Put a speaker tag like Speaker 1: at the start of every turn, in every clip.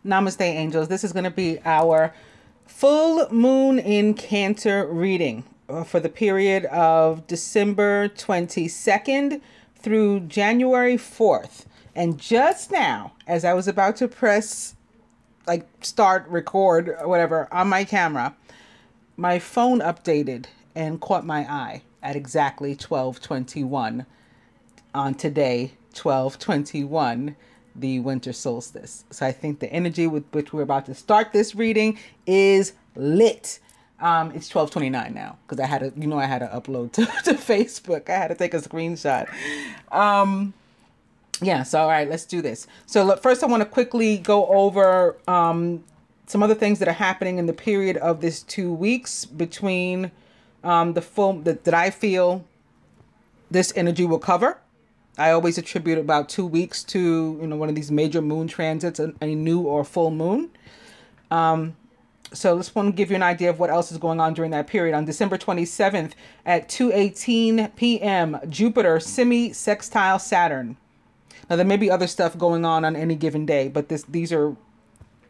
Speaker 1: Namaste, angels. This is going to be our full moon in Cancer reading for the period of December 22nd through January 4th. And just now, as I was about to press start record or whatever on my camera, my phone updated and caught my eye at exactly 12:21 on today, 12:21, the winter solstice. So I think the energy with which we're about to start this reading is lit. It's 12:29 now because I had to, I had to upload to Facebook. I had to take a screenshot. Yeah, so all right, let's do this. So look, first I want to quickly go over some other things that are happening in the period of this 2 weeks between that I feel this energy will cover. I always attribute about 2 weeks to, one of these major moon transits, a new or full moon. So let's want to give you an idea of what else is going on during that period. On December 27th at 2:18 p.m., Jupiter semi-sextile Saturn. Now, there may be other stuff going on any given day, but these are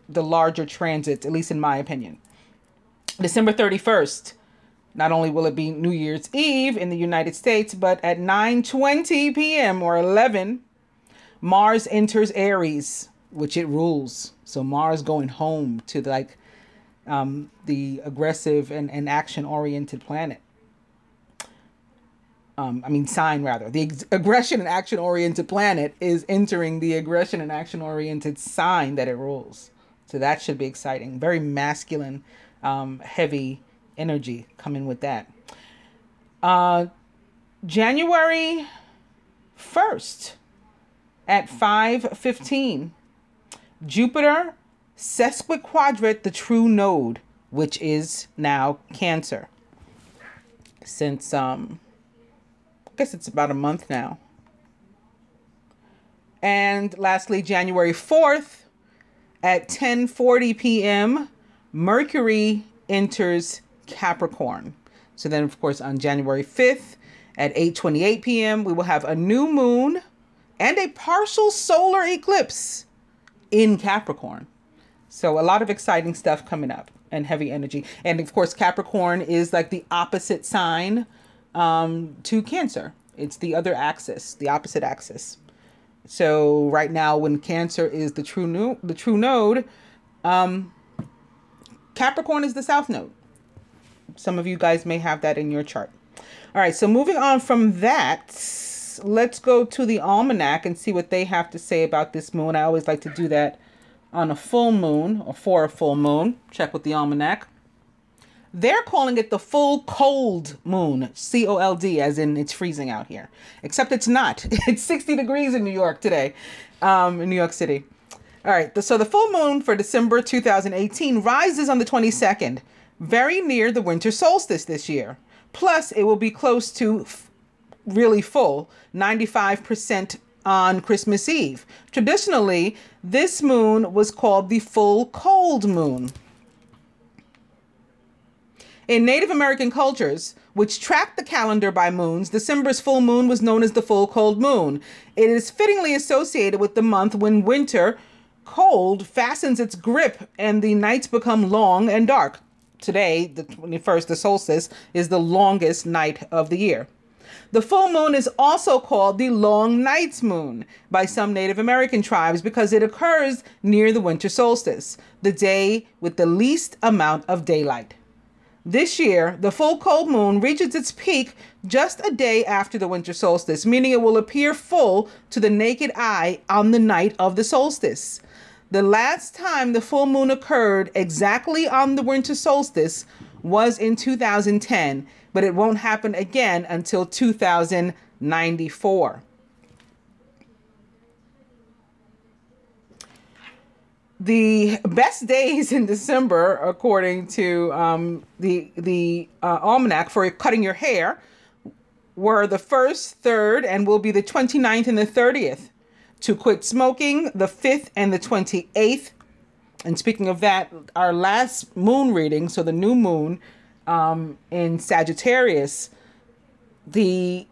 Speaker 1: the larger transits, at least in my opinion. December 31st. Not only will it be New Year's Eve in the United States, but at 9:20 p.m. or 11, Mars enters Aries, which it rules. So Mars going home to the aggressive and action-oriented planet. Sign rather. The aggression and action-oriented planet is entering the aggression and action-oriented sign that it rules. So that should be exciting. Very masculine, heavy energy coming with that. January 1st at 5:15, Jupiter sesquiquadrate the true node, which is now Cancer. Since I guess it's about a month now. And lastly, January 4th at 10:40 p.m., Mercury enters Capricorn. So then, of course, on January 5th at 8:28 p.m., we will have a new moon and a partial solar eclipse in Capricorn. So a lot of exciting stuff coming up and heavy energy. And of course, Capricorn is like the opposite sign to Cancer. It's the other axis, the opposite axis. So right now, when Cancer is the true node, Capricorn is the south node. Some of you guys may have that in your chart. All right, so moving on from that, let's go to the Almanac and see what they have to say about this moon. I always like to do that on a full moon or for a full moon. Check with the Almanac. They're calling it the full cold moon, cold, as in it's freezing out here. Except it's not. It's 60 degrees in New York today, in New York City. All right, so the full moon for December 2018 rises on the 22nd, very near the winter solstice this year. Plus, it will be close to really full, 95% on Christmas Eve. Traditionally, this moon was called the full cold moon. In Native American cultures, which tracked the calendar by moons, December's full moon was known as the full cold moon. It is fittingly associated with the month when winter cold fastens its grip and the nights become long and dark. Today, the 21st, the solstice, is the longest night of the year. The full moon is also called the long night's moon by some Native American tribes because it occurs near the winter solstice, the day with the least amount of daylight. This year, the full cold moon reaches its peak just a day after the winter solstice, meaning it will appear full to the naked eye on the night of the solstice. The last time the full moon occurred exactly on the winter solstice was in 2010, but it won't happen again until 2094. The best days in December, according to the Almanac for cutting your hair, were the 1st, 3rd, and will be the 29th and the 30th. To quit smoking, the 5th and the 28th. And speaking of that, our last moon reading, so the new moon in Sagittarius, the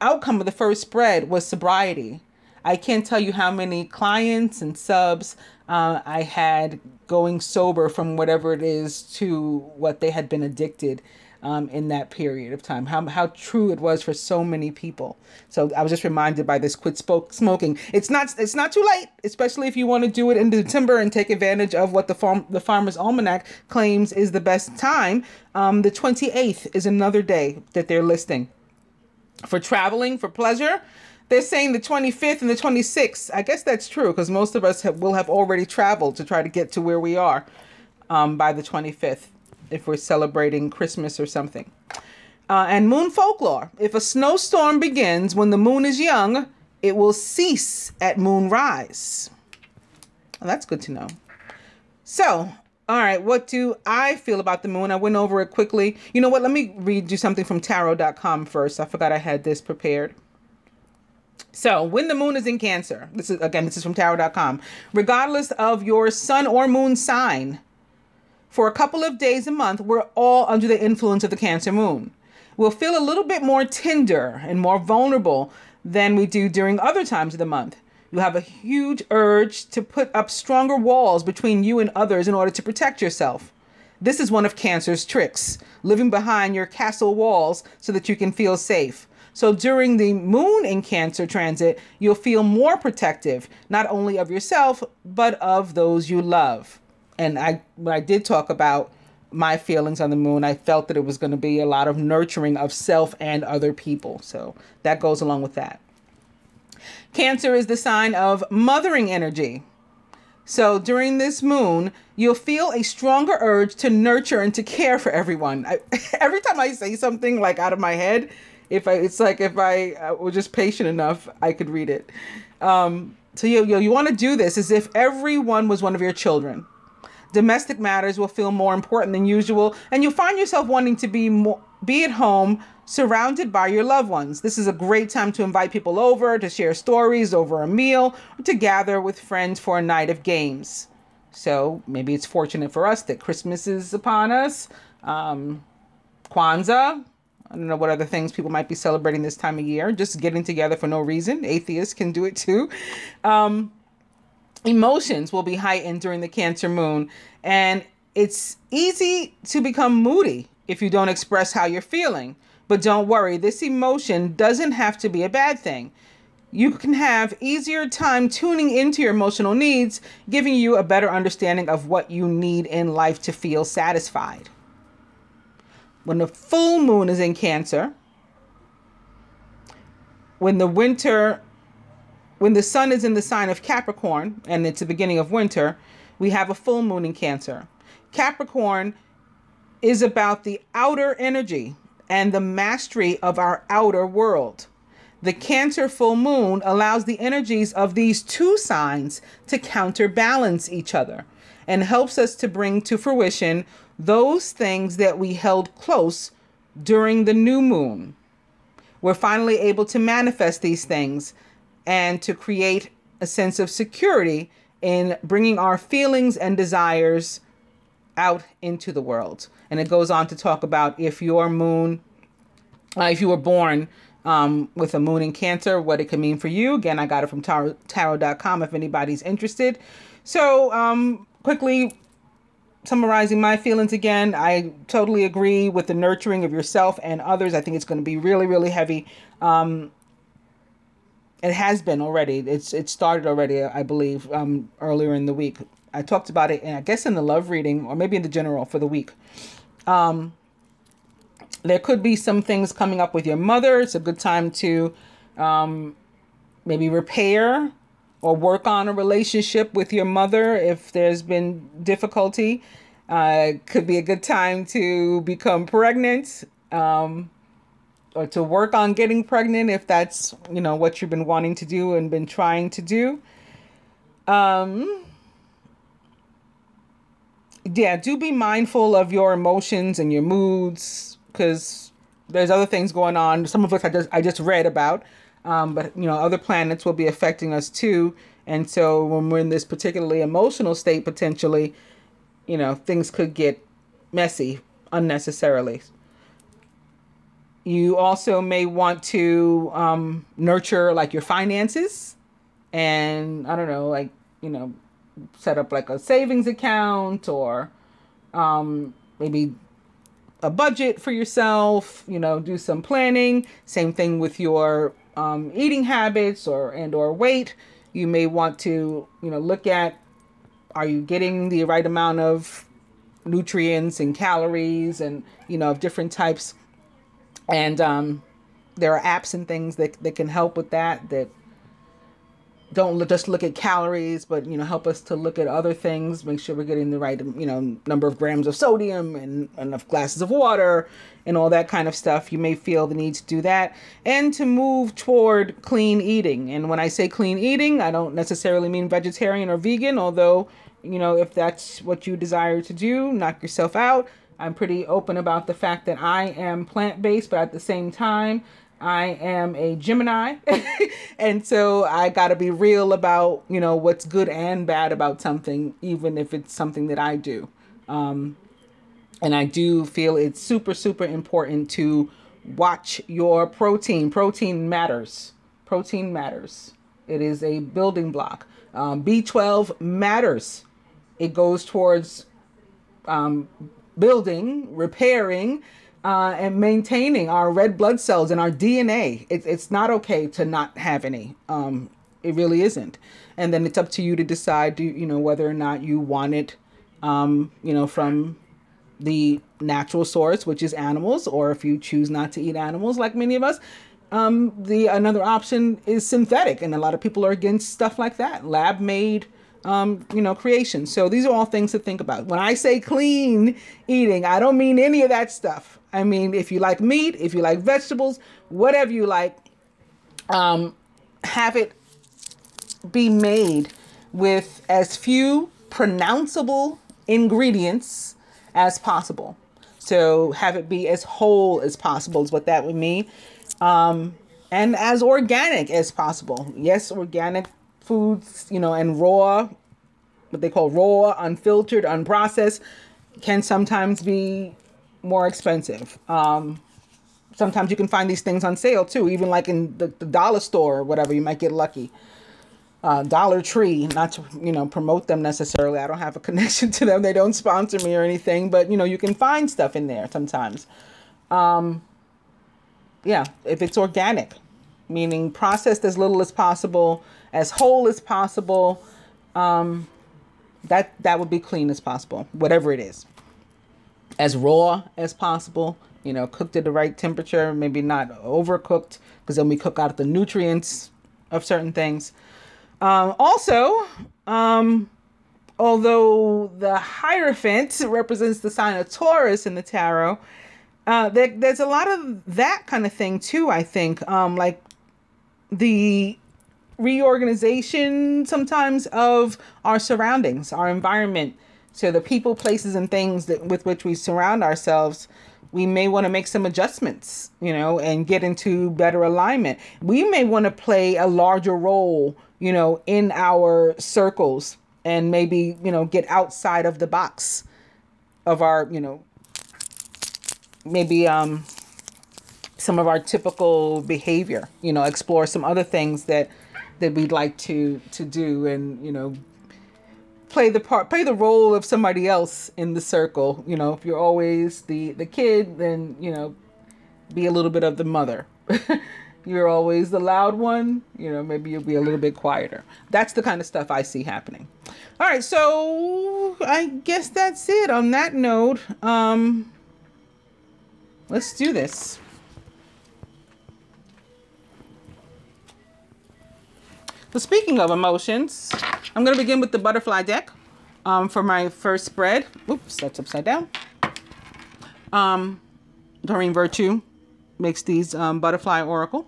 Speaker 1: outcome of the first spread was sobriety. I can't tell you how many clients and subs I had going sober from whatever it is to what they had been addicted in that period of time. How true it was for so many people. So I was just reminded by this quit smoking. It's not too late, especially if you want to do it in December and take advantage of what the Farmer's Almanac claims is the best time. The 28th is another day that they're listing. For traveling, for pleasure, they're saying the 25th and the 26th. I guess that's true because most of us will have already traveled to try to get to where we are by the 25th if we're celebrating Christmas or something. And moon folklore. If a snowstorm begins when the moon is young, it will cease at moonrise. Well, that's good to know. So, all right, what do I feel about the moon? I went over it quickly. You know what? Let me read you something from tarot.com first. I forgot I had this prepared. So when the moon is in Cancer, this is from tarot.com. Regardless of your sun or moon sign, for a couple of days a month, we're all under the influence of the Cancer moon. We'll feel a little bit more tender and more vulnerable than we do during other times of the month. You have a huge urge to put up stronger walls between you and others in order to protect yourself. This is one of Cancer's tricks, living behind your castle walls so that you can feel safe. So during the moon in Cancer transit, you'll feel more protective, not only of yourself, but of those you love. And when I did talk about my feelings on the moon, I felt that it was going to be a lot of nurturing of self and other people. So that goes along with that. Cancer is the sign of mothering energy. So during this moon, you'll feel a stronger urge to nurture and to care for everyone. Every time I say something like out of my head, if I were just patient enough, I could read it. So you want to do this as if everyone was one of your children. Domestic matters will feel more important than usual, and you'll find yourself wanting to be at home, surrounded by your loved ones. This is a great time to invite people over, to share stories over a meal, or to gather with friends for a night of games. So maybe it's fortunate for us that Christmas is upon us. Kwanzaa. I don't know what other things people might be celebrating this time of year. Just getting together for no reason. Atheists can do it too. Emotions will be heightened during the Cancer moon, and it's easy to become moody if you don't express how you're feeling. But don't worry, this emotion doesn't have to be a bad thing. You can have easier time tuning into your emotional needs, giving you a better understanding of what you need in life to feel satisfied. When the full moon is in Cancer, when the sun is in the sign of Capricorn, and it's the beginning of winter, we have a full moon in Cancer. Capricorn is about the outer energy and the mastery of our outer world. The Cancer full moon allows the energies of these two signs to counterbalance each other and helps us to bring to fruition those things that we held close during the new moon. We're finally able to manifest these things and to create a sense of security in bringing our feelings and desires out into the world. And it goes on to talk about if you were born with a moon in Cancer, what it can mean for you. Again, I got it from tarot.com if anybody's interested. So quickly summarizing my feelings again, I totally agree with the nurturing of yourself and others. I think it's going to be really, really heavy. It has been already. It started already, I believe, earlier in the week. I talked about it, I guess, in the love reading or maybe in the general for the week. There could be some things coming up with your mother. It's a good time to maybe repair or work on a relationship with your mother if there's been difficulty. Could be a good time to become pregnant or to work on getting pregnant if that's, what you've been wanting to do and been trying to do. Yeah, do be mindful of your emotions and your moods, because there's other things going on. Some of which I just read about, but other planets will be affecting us too. And so when we're in this particularly emotional state, potentially, things could get messy unnecessarily. You also may want to nurture like your finances. and I don't know, like, set up like a savings account, or maybe a budget for yourself, do some planning. Same thing with your eating habits or weight. You may want to, look at, are you getting the right amount of nutrients and calories and, of different types. And there are apps and things that can help with that don't just look at calories, but, help us to look at other things, make sure we're getting the right, number of grams of sodium and enough glasses of water and all that kind of stuff. You may feel the need to do that and to move toward clean eating. And when I say clean eating, I don't necessarily mean vegetarian or vegan, although, if that's what you desire to do, knock yourself out. I'm pretty open about the fact that I am plant-based, but at the same time, I am a Gemini. And so I got to be real about, what's good and bad about something, even if it's something that I do. And I do feel it's super, super important to watch your protein. Protein matters. Protein matters. It is a building block. B12 matters. It goes towards building, repairing, and maintaining our red blood cells and our DNA. It's not okay to not have any. It really isn't. And then it's up to you to decide, whether or not you want it, from the natural source, which is animals, or if you choose not to eat animals, like many of us. Another option is synthetic, and a lot of people are against stuff like that, lab made, creation. So these are all things to think about. When I say clean eating, I don't mean any of that stuff. I mean, if you like meat, if you like vegetables, whatever you like, have it be made with as few pronounceable ingredients as possible. So have it be as whole as possible is what that would mean. And as organic as possible. Yes, organic foods, and raw, what they call raw, unfiltered, unprocessed, can sometimes be more expensive. Sometimes you can find these things on sale too, even like in the dollar store or whatever. You might get lucky. Dollar Tree, not to, promote them necessarily. I don't have a connection to them. They don't sponsor me or anything, but, you can find stuff in there sometimes. Yeah, if it's organic, meaning processed as little as possible, as whole as possible, that would be clean as possible, whatever it is. As raw as possible, cooked at the right temperature, maybe not overcooked, because then we cook out the nutrients of certain things. Also, although the Hierophant represents the sign of Taurus in the tarot, there's a lot of that kind of thing too, I think. Like the reorganization sometimes of our surroundings, our environment. So the people, places, and things with which we surround ourselves, we may want to make some adjustments, and get into better alignment. We may want to play a larger role, in our circles, and maybe, get outside of the box of our, maybe some of our typical behavior, explore some other things that we'd like to do, and, play the role of somebody else in the circle. If you're always the kid, then, be a little bit of the mother. You're always the loud one, maybe you'll be a little bit quieter. That's the kind of stuff I see happening. All right, so I guess that's it. On that note, let's do this. So speaking of emotions, I'm going to begin with the butterfly deck for my first spread. Oops, that's upside down. Doreen Virtue makes these butterfly oracle,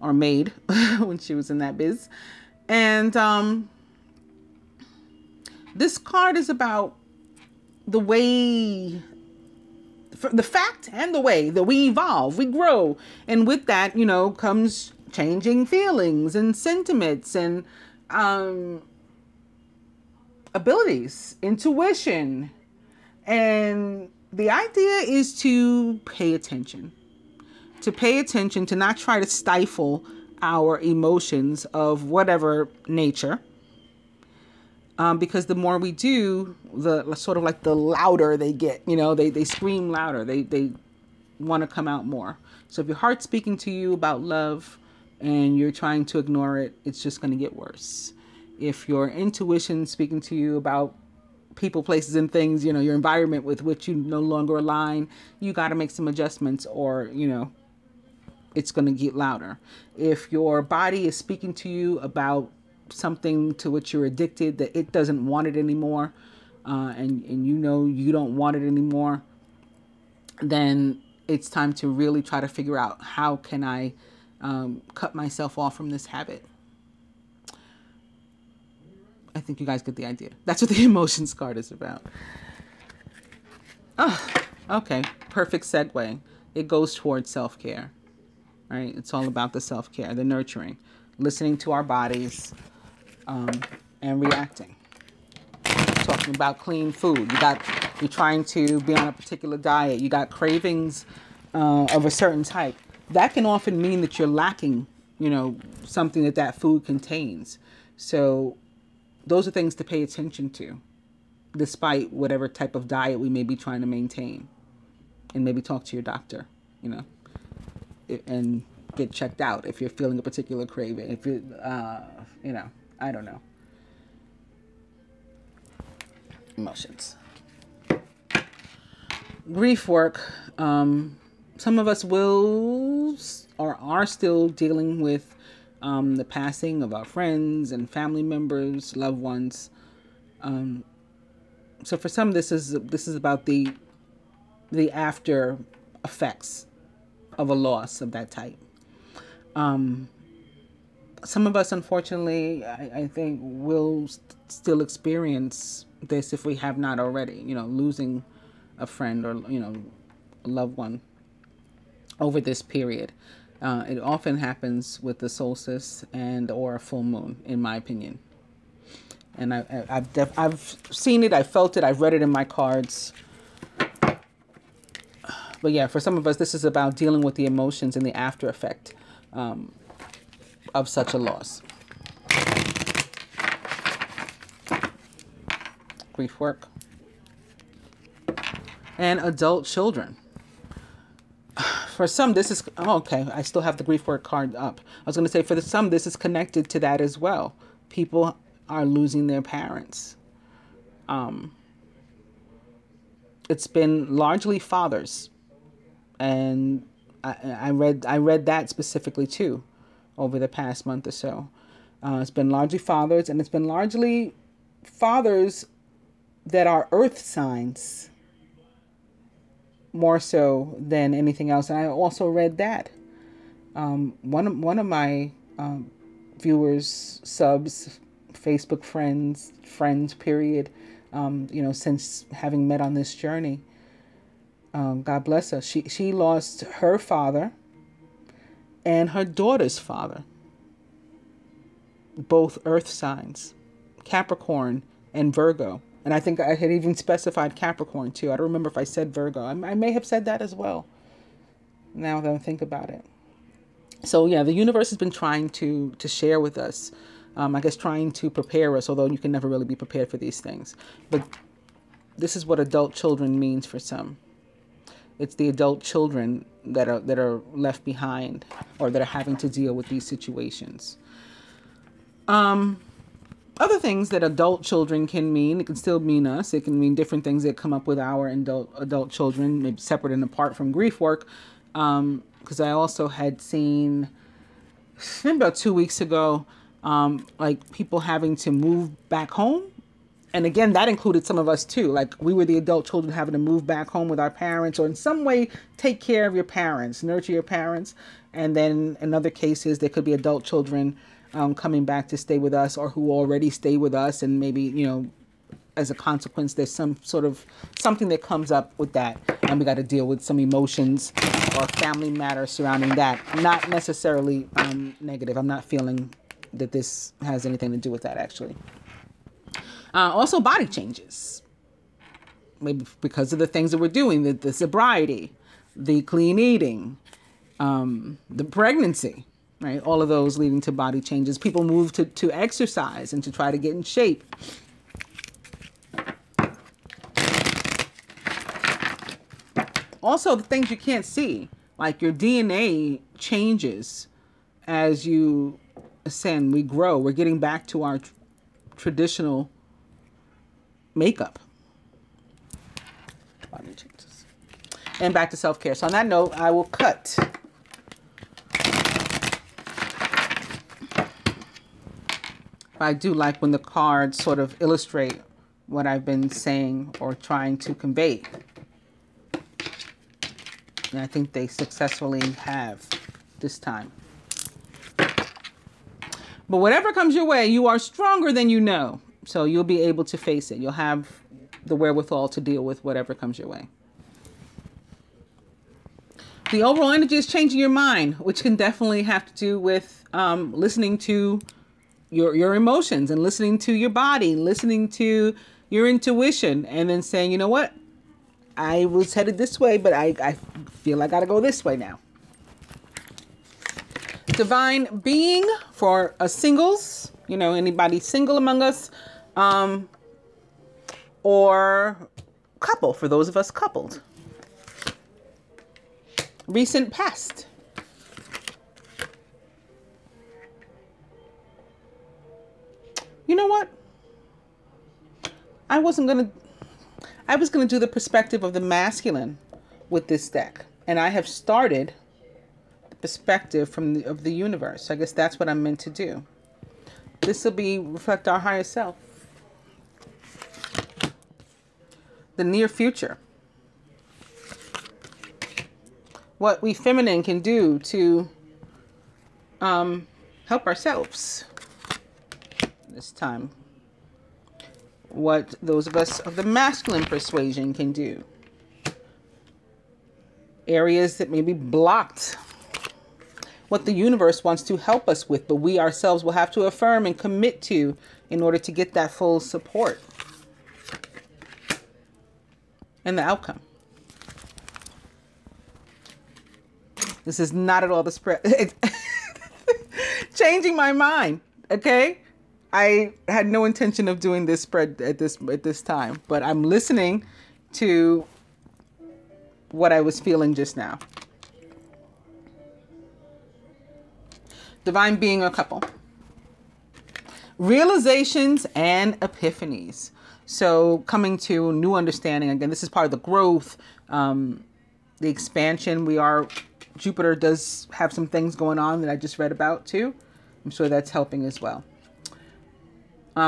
Speaker 1: or made when she was in that biz. And this card is about the way, the fact and the way that we evolve, we grow. And with that, comes changing feelings and sentiments and abilities, intuition. And the idea is to pay attention, to not try to stifle our emotions of whatever nature. Because the more we do, the sort of like the louder they get, you know, they scream louder. They want to come out more. So if your heart's speaking to you about love and you're trying to ignore it, it's just going to get worse. If your intuition's speaking to you about people, places, and things, you know, your environment with which you no longer align, you got to make some adjustments, or, you know, it's going to get louder. If your body is speaking to you about something to which you're addicted, that it doesn't want it anymore, and you know you don't want it anymore, then it's time to really try to figure out, how can I cut myself off from this habit? I think you guys get the idea. That's what the emotions card is about. Oh, okay, perfect segue. It goes towards self-care, right? It's all about the self-care, the nurturing, listening to our bodies, and reacting. Talking about clean food. You're trying to be on a particular diet. You got cravings of a certain type. That can often mean that you're lacking, you know, something that food contains. So those are things to pay attention to, despite whatever type of diet we may be trying to maintain. And maybe talk to your doctor, you know, and get checked out if you're feeling a particular craving. If you, you know, I don't know. Emotions. Grief work. Some of us will or are still dealing with the passing of our friends and family members, loved ones. So for some, this is about the after effects of a loss of that type. Some of us, unfortunately, I think will still experience this if we have not already, you know, losing a friend or, you know, a loved one over this period. It often happens with the solstice and or a full moon, in my opinion. And I've seen it, I've felt it, I've read it in my cards. But yeah, for some of us, this is about dealing with the emotions and the after effect of such a loss. Grief work. And adult children. For some, this is, oh, okay, I still have the grief work card up. I was going to say, for some, this is connected to that as well. People are losing their parents. It's been largely fathers. And I read that specifically too over the past month or so. It's been largely fathers, and it's been largely fathers that are earth signs more so than anything else. And I also read that one of my viewers, subs, Facebook friends period, you know, since having met on this journey, God bless her, she lost her father and her daughter's father, both earth signs, Capricorn and Virgo. And I think I had even specified Capricorn too. I don't remember if I said Virgo. I may have said that as well, now that I think about it. So yeah, the universe has been trying to share with us, I guess trying to prepare us, although you can never really be prepared for these things. But this is what adult children means for some. It's the adult children that are left behind, or that are having to deal with these situations. Other things that adult children can mean, it can still mean us. It can mean different things that come up with our adult children, maybe separate and apart from grief work. Because I also had seen, about 2 weeks ago, like people having to move back home. And again, that included some of us too. Like we were the adult children having to move back home with our parents, or in some way take care of your parents, nurture your parents. And then in other cases, there could be adult children coming back to stay with us, or who already stay with us, and maybe, you know, as a consequence, there's some sort of something that comes up with that, and we got to deal with some emotions or family matters surrounding that. Not necessarily negative. I'm not feeling that this has anything to do with that, actually. Also, body changes, maybe because of the things that we're doing, the sobriety, the clean eating, the pregnancy. right? All of those leading to body changes. People move to exercise and to try to get in shape. Also, the things you can't see, like your DNA changes as you ascend. We grow. We're getting back to our traditional makeup. Body changes. And back to self-care. So on that note, I will cut. I do like when the cards sort of illustrate what I've been saying or trying to convey. And I think they successfully have this time. But whatever comes your way, you are stronger than you know. So you'll be able to face it. You'll have the wherewithal to deal with whatever comes your way. The overall energy is changing your mind, which can definitely have to do with listening to your emotions and listening to your body, listening to your intuition, and then saying, you know what? I was headed this way, but I feel I got to go this way now. Divine being for us singles, you know, anybody single among us, or couple for those of us coupled. Recent past. You know what? I was going to do the perspective of the masculine with this deck. And I have started the perspective of the universe. I guess that's what I'm meant to do. This will reflect our higher self. The near future. What we feminine can do to help ourselves this time. What those of us of the masculine persuasion can do. Areas that may be blocked. What the universe wants to help us with, but we ourselves will have to affirm and commit to in order to get that full support. And the outcome. This is not at all the spread. Changing my mind, okay? I had no intention of doing this spread at this time, but I'm listening to what I was feeling just now. Divine being or couple. Realizations and epiphanies. So coming to new understanding. Again, this is part of the growth, the expansion. Jupiter does have some things going on that I just read about too. I'm sure that's helping as well.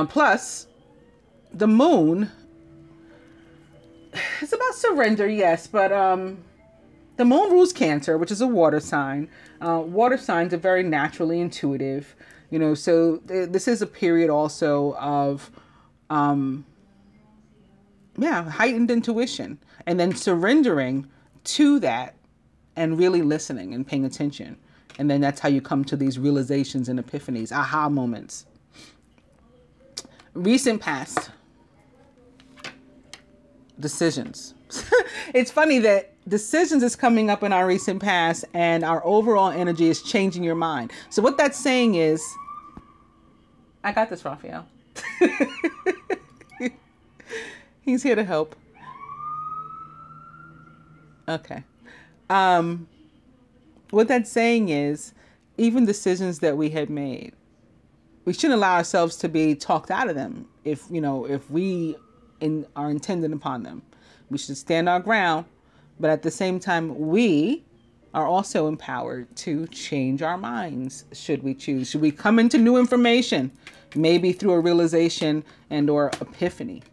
Speaker 1: Plus, the moon, it's about surrender, yes, but the moon rules Cancer, which is a water sign. Water signs are very naturally intuitive, you know, so this is a period also of, heightened intuition, and then surrendering to that and really listening and paying attention. And then that's how you come to these realizations and epiphanies, aha moments. Recent past. Decisions. It's funny that decisions is coming up in our recent past and our overall energy is changing your mind. So what that's saying is, I got this, Raphael. He's here to help. Okay. What that's saying is, even decisions that we had made, we shouldn't allow ourselves to be talked out of them. If we are intended upon them, we should stand our ground. But at the same time, we are also empowered to change our minds, should we choose. Should we come into new information, maybe through a realization and or epiphany.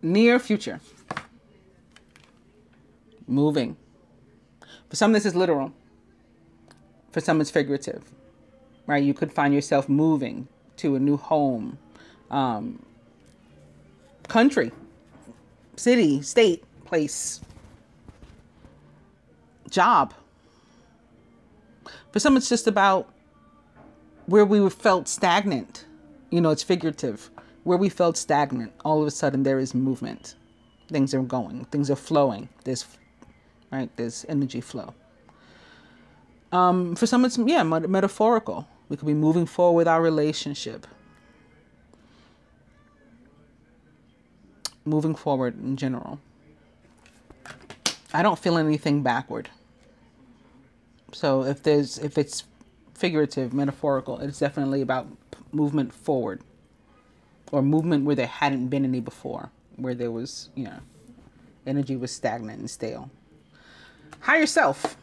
Speaker 1: Near future. Moving. For some, this is literal. For some, it's figurative, right? You could find yourself moving to a new home, country, city, state, place, job. For some, it's just about where we felt stagnant. You know, it's figurative. Where we felt stagnant, all of a sudden there is movement. Things are going, things are flowing. There's right? There's energy flow. For some, it's, yeah, metaphorical. We could be moving forward with our relationship. Moving forward in general. I don't feel anything backward. So if it's figurative, metaphorical, it's definitely about movement forward, or movement where there hadn't been any before, where there was, you know, energy was stagnant and stale. Higher self,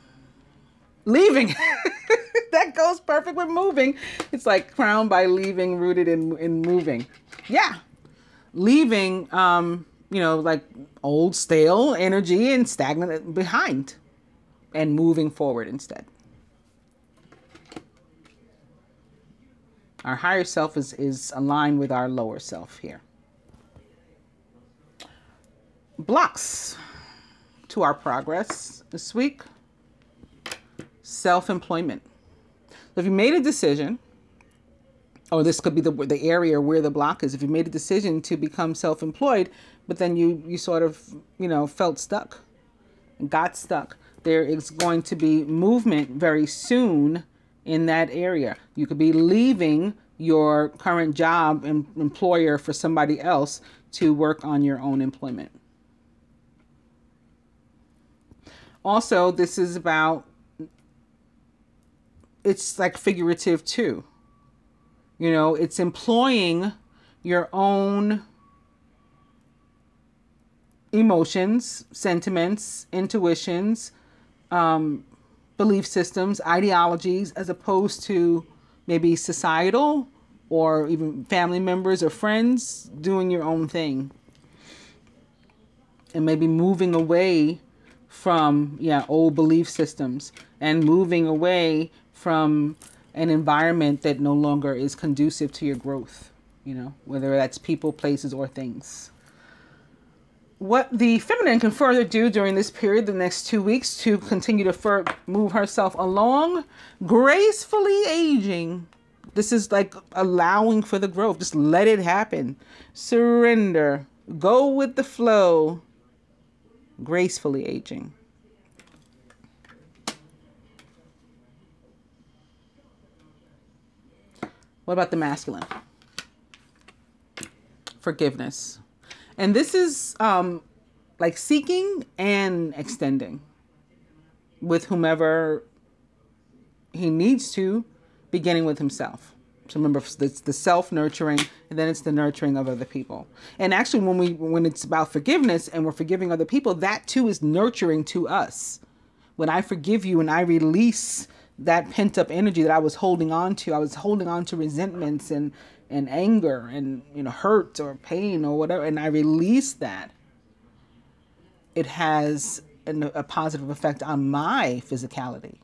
Speaker 1: leaving. That goes perfect with moving. It's like crowned by leaving, rooted in moving. Yeah, leaving, you know, like old stale energy and stagnant behind, and moving forward instead. Our higher self is aligned with our lower self here. Blocks to our progress this week. Self-employment. So if you made a decision, or this could be the area where the block is, if you made a decision to become self-employed, but then you sort of, you know, felt stuck, got stuck, there is going to be movement very soon in that area. You could be leaving your current job and employer for somebody else to work on your own employment. Also, this is about, it's like figurative too. You know, it's employing your own emotions, sentiments, intuitions, belief systems, ideologies, as opposed to maybe societal or even family members or friends doing your own thing. And maybe moving away from, yeah, old belief systems, and moving away from an environment that no longer is conducive to your growth, you know, whether that's people, places, or things. What the feminine can further do during this period, the next 2 weeks, to continue to move herself along, gracefully aging. This is like allowing for the growth. Just let it happen. Surrender. Go with the flow. Gracefully aging. What about the masculine? Forgiveness. And this is like seeking and extending with whomever he needs to, beginning with himself. So remember, it's the self-nurturing, and then it's the nurturing of other people. And actually, when it's about forgiveness and we're forgiving other people, that too is nurturing to us. When I forgive you and I release that pent-up energy that I was holding on to resentments and anger and, you know, hurt or pain or whatever, and I release that, it has a positive effect on my physicality,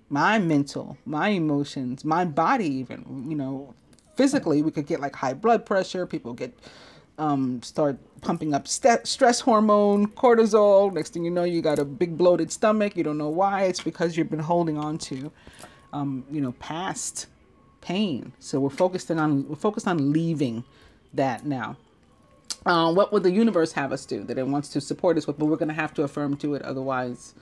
Speaker 1: my mental, my emotions, my body. Even, you know, physically, we could get like high blood pressure. People get start pumping up stress hormone, cortisol. Next thing you know, you got a big bloated stomach. You don't know why. It's because you've been holding on to you know, past pain. So we're focused on leaving that now. What would the universe have us do that it wants to support us with, but we're going to have to affirm to it, otherwise,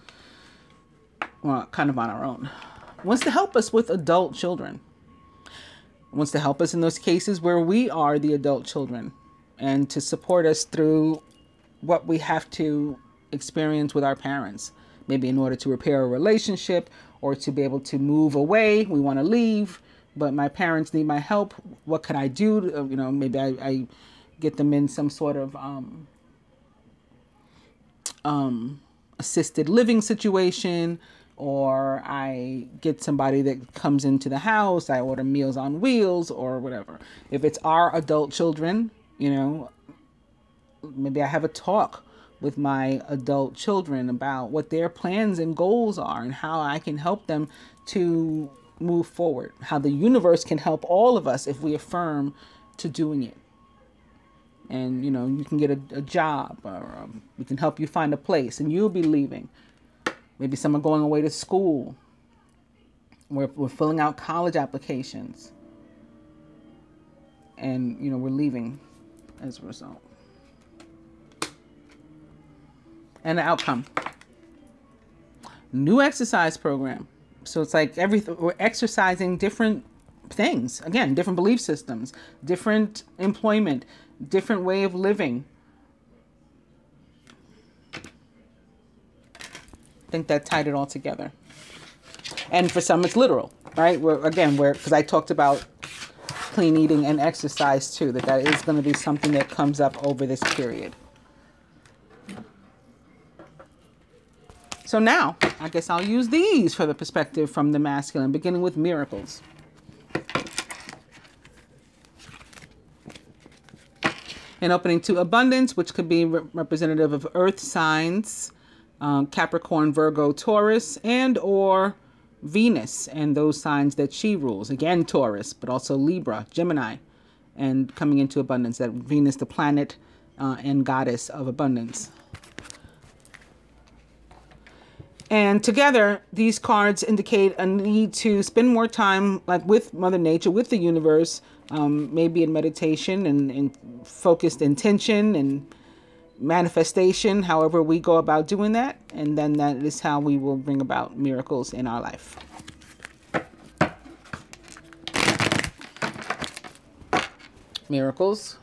Speaker 1: well, kind of on our own. It wants to help us with adult children. It wants to help us in those cases where we are the adult children, and to support us through what we have to experience with our parents, maybe in order to repair a relationship or to be able to move away. We want to leave, but my parents need my help. What can I do? You know, maybe I get them in some sort of assisted living situation, or I get somebody that comes into the house. I order Meals on Wheels or whatever. If it's our adult children, you know, maybe I have a talk with my adult children about what their plans and goals are and how I can help them to move forward, how the universe can help all of us if we affirm to doing it. And, you know, you can get a job, or we can help you find a place, and you'll be leaving. Maybe someone going away to school. We're filling out college applications. And, you know, we're leaving as a result. and the outcome. New exercise program. So it's like we're exercising different things. Again, different belief systems, different employment, different way of living. I think that tied it all together. And for some, it's literal, right? Because I talked about clean eating and exercise too, that is going to be something that comes up over this period. So now, I guess I'll use these for the perspective from the masculine, beginning with miracles. And opening to abundance, which could be representative of earth signs, Capricorn, Virgo, Taurus, and or Venus and those signs that she rules. Again, Taurus, but also Libra, Gemini, and coming into abundance, that Venus, the planet and goddess of abundance. And together, these cards indicate a need to spend more time like with Mother Nature, with the universe, maybe in meditation and focused intention and manifestation, however we go about doing that. And then that is how we will bring about miracles in our life. Miracles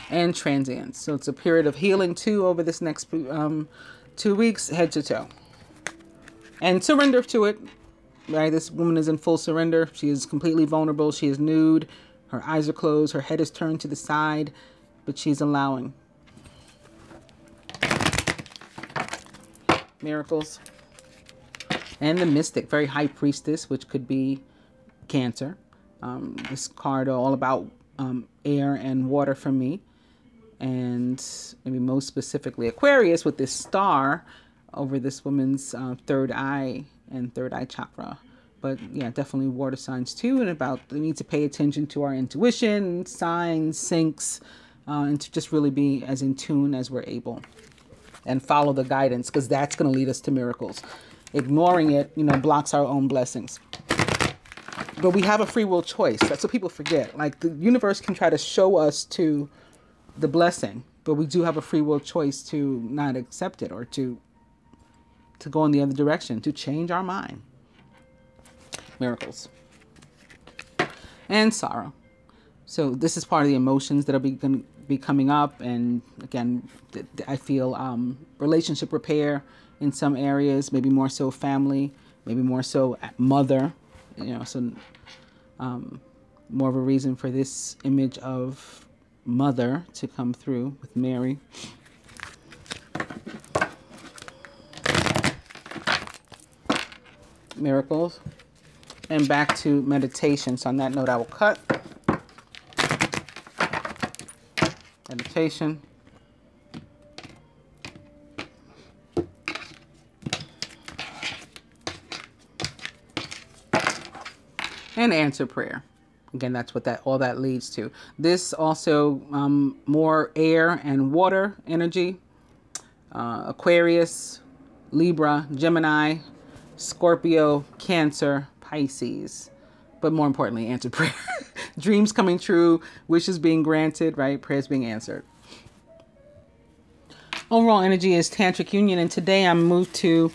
Speaker 1: and transience. So it's a period of healing too over this next 2 weeks, head to toe. And surrender to it. Right? This woman is in full surrender. She is completely vulnerable. She is nude. Her eyes are closed. Her head is turned to the side, but she's allowing. Miracles. And the mystic, very high priestess, which could be Cancer. This card all about air and water for me. And maybe most specifically Aquarius with this star over this woman's third eye and third eye chakra. But yeah, definitely water signs too, and about the need to pay attention to our intuition, signs, syncs, and to just really be as in tune as we're able and follow the guidance, because that's going to lead us to miracles. Ignoring it, blocks our own blessings. But we have a free will choice. That's what people forget. Like the universe can try to show us to the blessing, but we do have a free will choice to not accept it or to go in the other direction, to change our mind. Miracles. And sorrow. So this is part of the emotions that are going to be coming up. And again, I feel relationship repair in some areas, maybe more so family, maybe more so mother, so more of a reason for this image of mother to come through with Mary. Miracles. And back to meditation. So on that note, I will cut. Meditation. And answer prayer. Again, that's what all that leads to. This also more air and water energy. Aquarius, Libra, Gemini, Scorpio, Cancer, Pisces. But more importantly, answer prayer. Dreams coming true, wishes being granted, right? Prayers being answered. Overall energy is Tantric Union. And today I'm moved to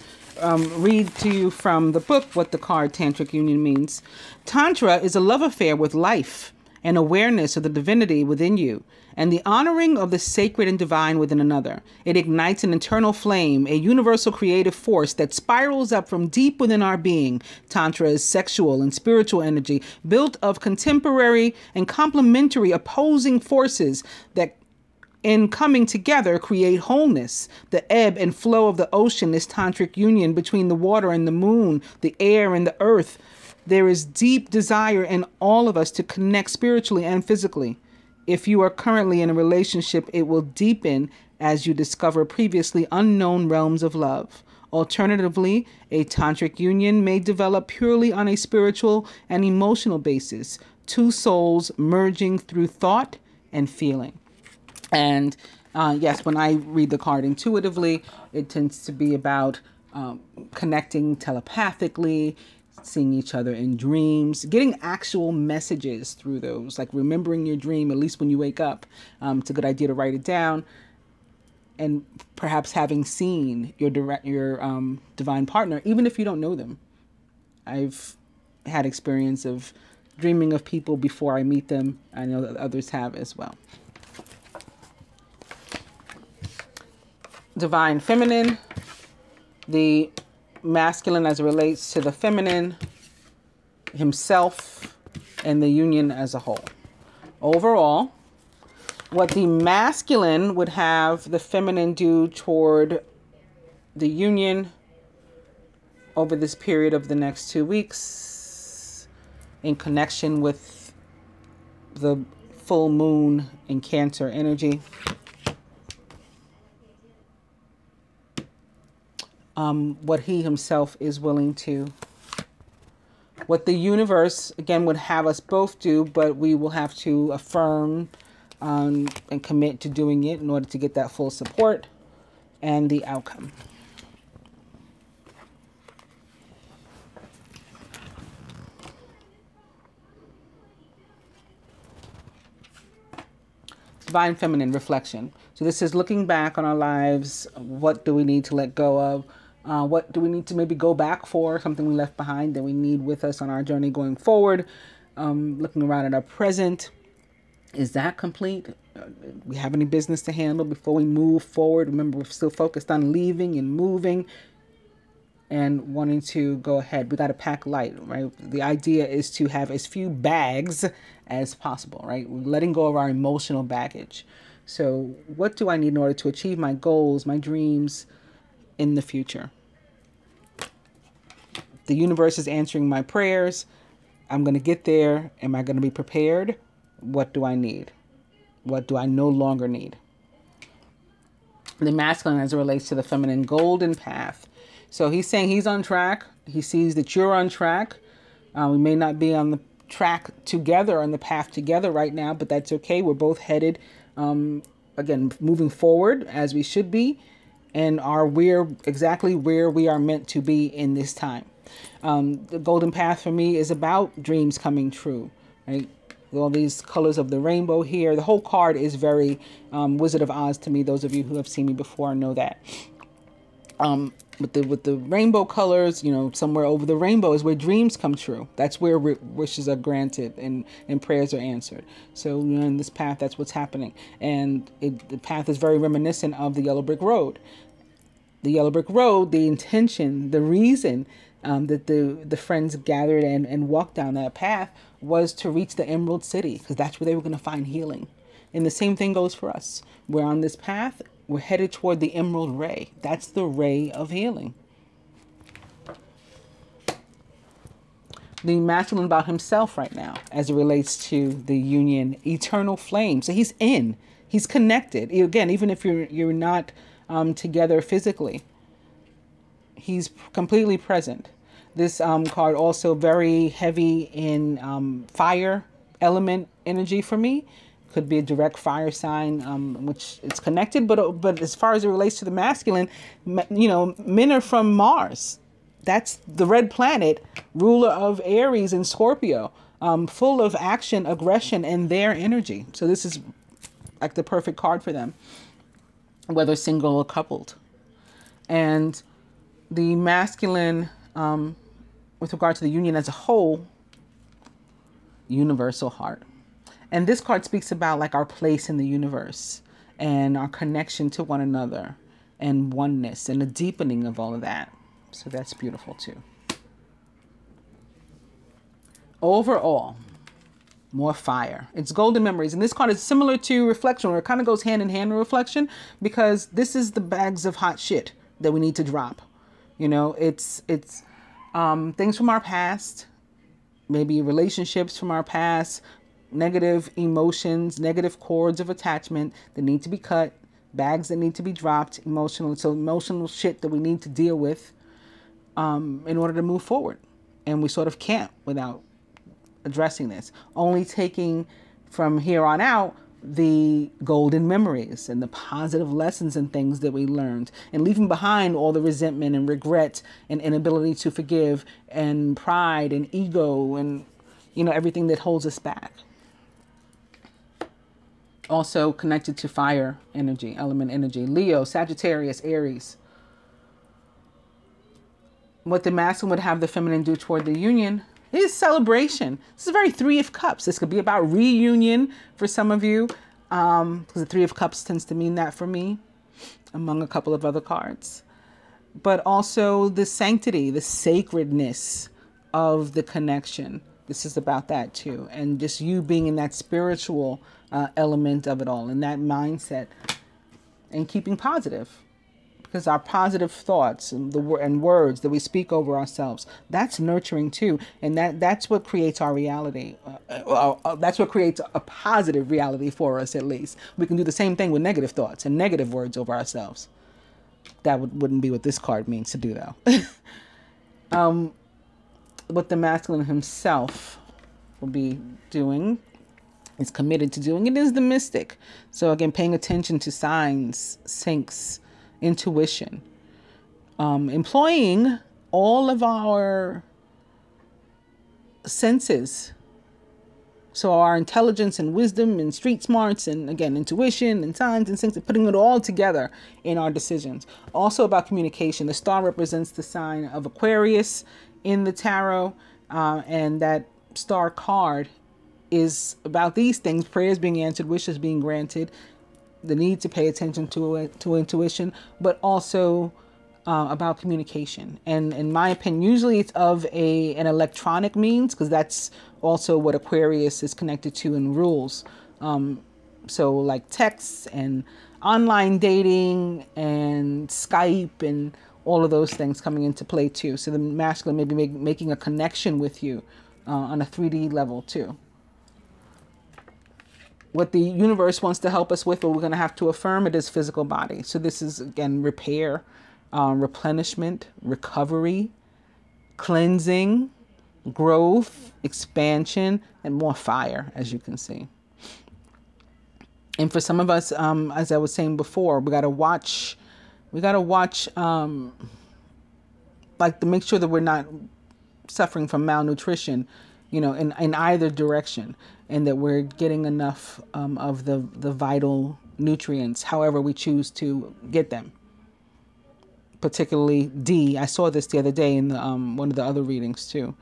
Speaker 1: read to you from the book what the card Tantric Union means. Tantra is a love affair with life and awareness of the divinity within you and the honoring of the sacred and divine within another. It ignites an internal flame, a universal creative force that spirals up from deep within our being. Tantra is sexual and spiritual energy built of contemporary and complementary opposing forces that in coming together create wholeness. The ebb and flow of the ocean is tantric union between the water and the moon, the air and the earth. There is deep desire in all of us to connect spiritually and physically. If you are currently in a relationship, it will deepen as you discover previously unknown realms of love. Alternatively, a tantric union may develop purely on a spiritual and emotional basis, two souls merging through thought and feeling. And yes, when I read the card intuitively, it tends to be about connecting telepathically, seeing each other in dreams, getting actual messages through those, like remembering your dream, at least when you wake up. It's a good idea to write it down. and perhaps having seen your divine partner, even if you don't know them. I've had experience of dreaming of people before I meet them. I know that others have as well. Divine feminine, the masculine as it relates to the feminine, himself, and the union as a whole. Overall, what the masculine would have the feminine do toward the union over this period of the next 2 weeks in connection with the full moon in Cancer energy. What he himself is willing to, what the universe, again, would have us both do, but we will have to affirm and commit to doing it in order to get that full support and the outcome. Divine feminine reflection. So this is looking back on our lives. What do we need to let go of? What do we need to maybe go back for? Something we left behind that we need with us on our journey going forward. Looking around at our present. Is that complete? We have any business to handle before we move forward? Remember, we're still focused on leaving and moving and wanting to go ahead. We got to pack light, right? The idea is to have as few bags as possible, right? We're letting go of our emotional baggage. So what do I need in order to achieve my goals, my dreams in the future? The universe is answering my prayers. I'm going to get there. Am I going to be prepared? What do I need? What do I no longer need? The masculine as it relates to the feminine, golden path. So he's saying he's on track. He sees that you're on track. We may not be on the track together, on the path together right now, but that's okay. We're both headed, again, moving forward as we should be, and we're exactly where we are meant to be in this time. The golden path for me is about dreams coming true, right? All these colors of the rainbow here. The whole card is very Wizard of Oz to me. Those of you who have seen me before know that. With the rainbow colors, you know, somewhere over the rainbow is where dreams come true. That's where wishes are granted and prayers are answered. So, you know, in this path, that's what's happening. And the path is very reminiscent of the Yellow Brick Road. The Yellow Brick Road, the intention, the reason that the friends gathered and walked down that path was to reach the Emerald City, because that's where they were going to find healing. And the same thing goes for us. We're on this path. We're headed toward the Emerald Ray. That's the ray of healing. The masculine about himself right now as it relates to the union, eternal flame. So he's in. He's connected. Again, even if you're not together physically, he's completely present. This card also very heavy in fire element energy for me. Could be a direct fire sign, which it's connected, but as far as it relates to the masculine, you know, men are from Mars. That's the red planet, ruler of Aries and Scorpio, full of action, aggression, and their energy. So this is like the perfect card for them, whether single or coupled. And the masculine, with regard to the union as a whole, universal heart. And this card speaks about like our place in the universe and our connection to one another and oneness and the deepening of all of that. So that's beautiful too. Overall, more fire. It's golden memories. And this card is similar to reflection, or it kind of goes hand in hand with reflection, because this is the bags of hot shit that we need to drop. You know, it's things from our past, maybe relationships from our past, negative emotions, negative cords of attachment that need to be cut, bags that need to be dropped, emotional shit that we need to deal with in order to move forward. And we sort of can't without addressing this. Only taking from here on out the golden memories and the positive lessons and things that we learned, and leaving behind all the resentment and regret and inability to forgive and pride and ego and, you know, everything that holds us back. Also connected to fire energy, element energy. Leo, Sagittarius, Aries. What the masculine would have the feminine do toward the union is celebration. This is very Three of Cups. This could be about reunion for some of you, because the Three of Cups tends to mean that for me, among a couple of other cards. But also the sanctity, the sacredness of the connection. This is about that too. And just you being in that spiritual element of it all, in that mindset, and keeping positive. Because our positive thoughts and words that we speak over ourselves, that's nurturing too. And that's what creates our reality. That's what creates a positive reality for us, at least. We can do the same thing with negative thoughts and negative words over ourselves. That wouldn't be what this card means to do, though. What the masculine himself will be doing, is committed to doing, it is the mystic. So again, paying attention to signs, syncs, intuition, employing all of our senses. So our intelligence and wisdom and street smarts and, again, intuition and signs and syncs, and putting it all together in our decisions. Also about communication. The star represents the sign of Aquarius in the tarot, and that star card is about these things: prayers being answered, wishes being granted, the need to pay attention to intuition, but also about communication. And in my opinion, usually it's of an electronic means, because that's also what Aquarius is connected to in rules. So like texts and online dating and Skype and all of those things coming into play too. So the masculine may be making a connection with you on a 3D level too. What the universe wants to help us with, but we're going to have to affirm it, is physical body. So this is, again, repair, replenishment, recovery, cleansing, growth, expansion, and more fire, as you can see. And for some of us, as I was saying before, we got to watch, like, to make sure that we're not suffering from malnutrition, you know, in either direction, and that we're getting enough of the vital nutrients, however we choose to get them. Particularly D. I saw this the other day in the, one of the other readings too,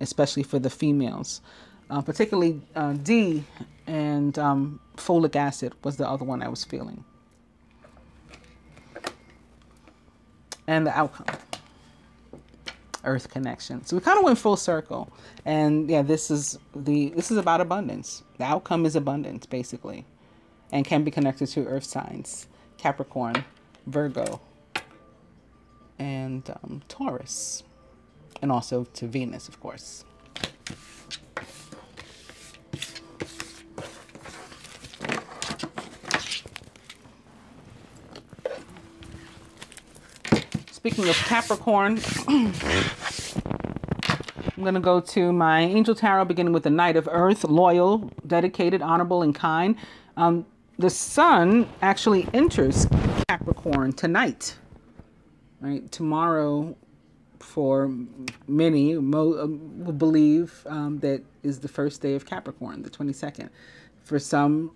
Speaker 1: especially for the females. Particularly D and folic acid was the other one I was feeling. And the outcome. Earth connection. So we kind of went full circle. And yeah, this is about abundance. The outcome is abundance, basically. And can be connected to earth signs: Capricorn, Virgo, and Taurus. And also to Venus, of course. Speaking of Capricorn, I'm going to go to my Angel Tarot, beginning with the Knight of Earth: loyal, dedicated, honorable, and kind. The sun actually enters Capricorn tonight. Right? Tomorrow, for many, will believe that is the first day of Capricorn, the 22nd. For some,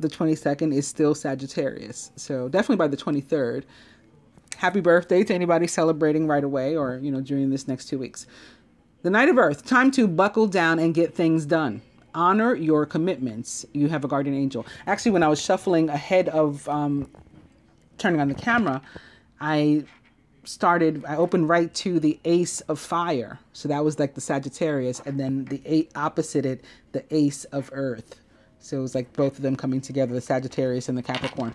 Speaker 1: the 22nd is still Sagittarius. So definitely by the 23rd. Happy birthday to anybody celebrating right away, or, you know, during this next 2 weeks. The Knight of Earth: time to buckle down and get things done. Honor your commitments. You have a guardian angel. Actually, when I was shuffling ahead of turning on the camera, I opened right to the Ace of Fire. So that was like the Sagittarius, and then the opposite it, the Ace of Earth. So it was like both of them coming together, the Sagittarius and the Capricorn.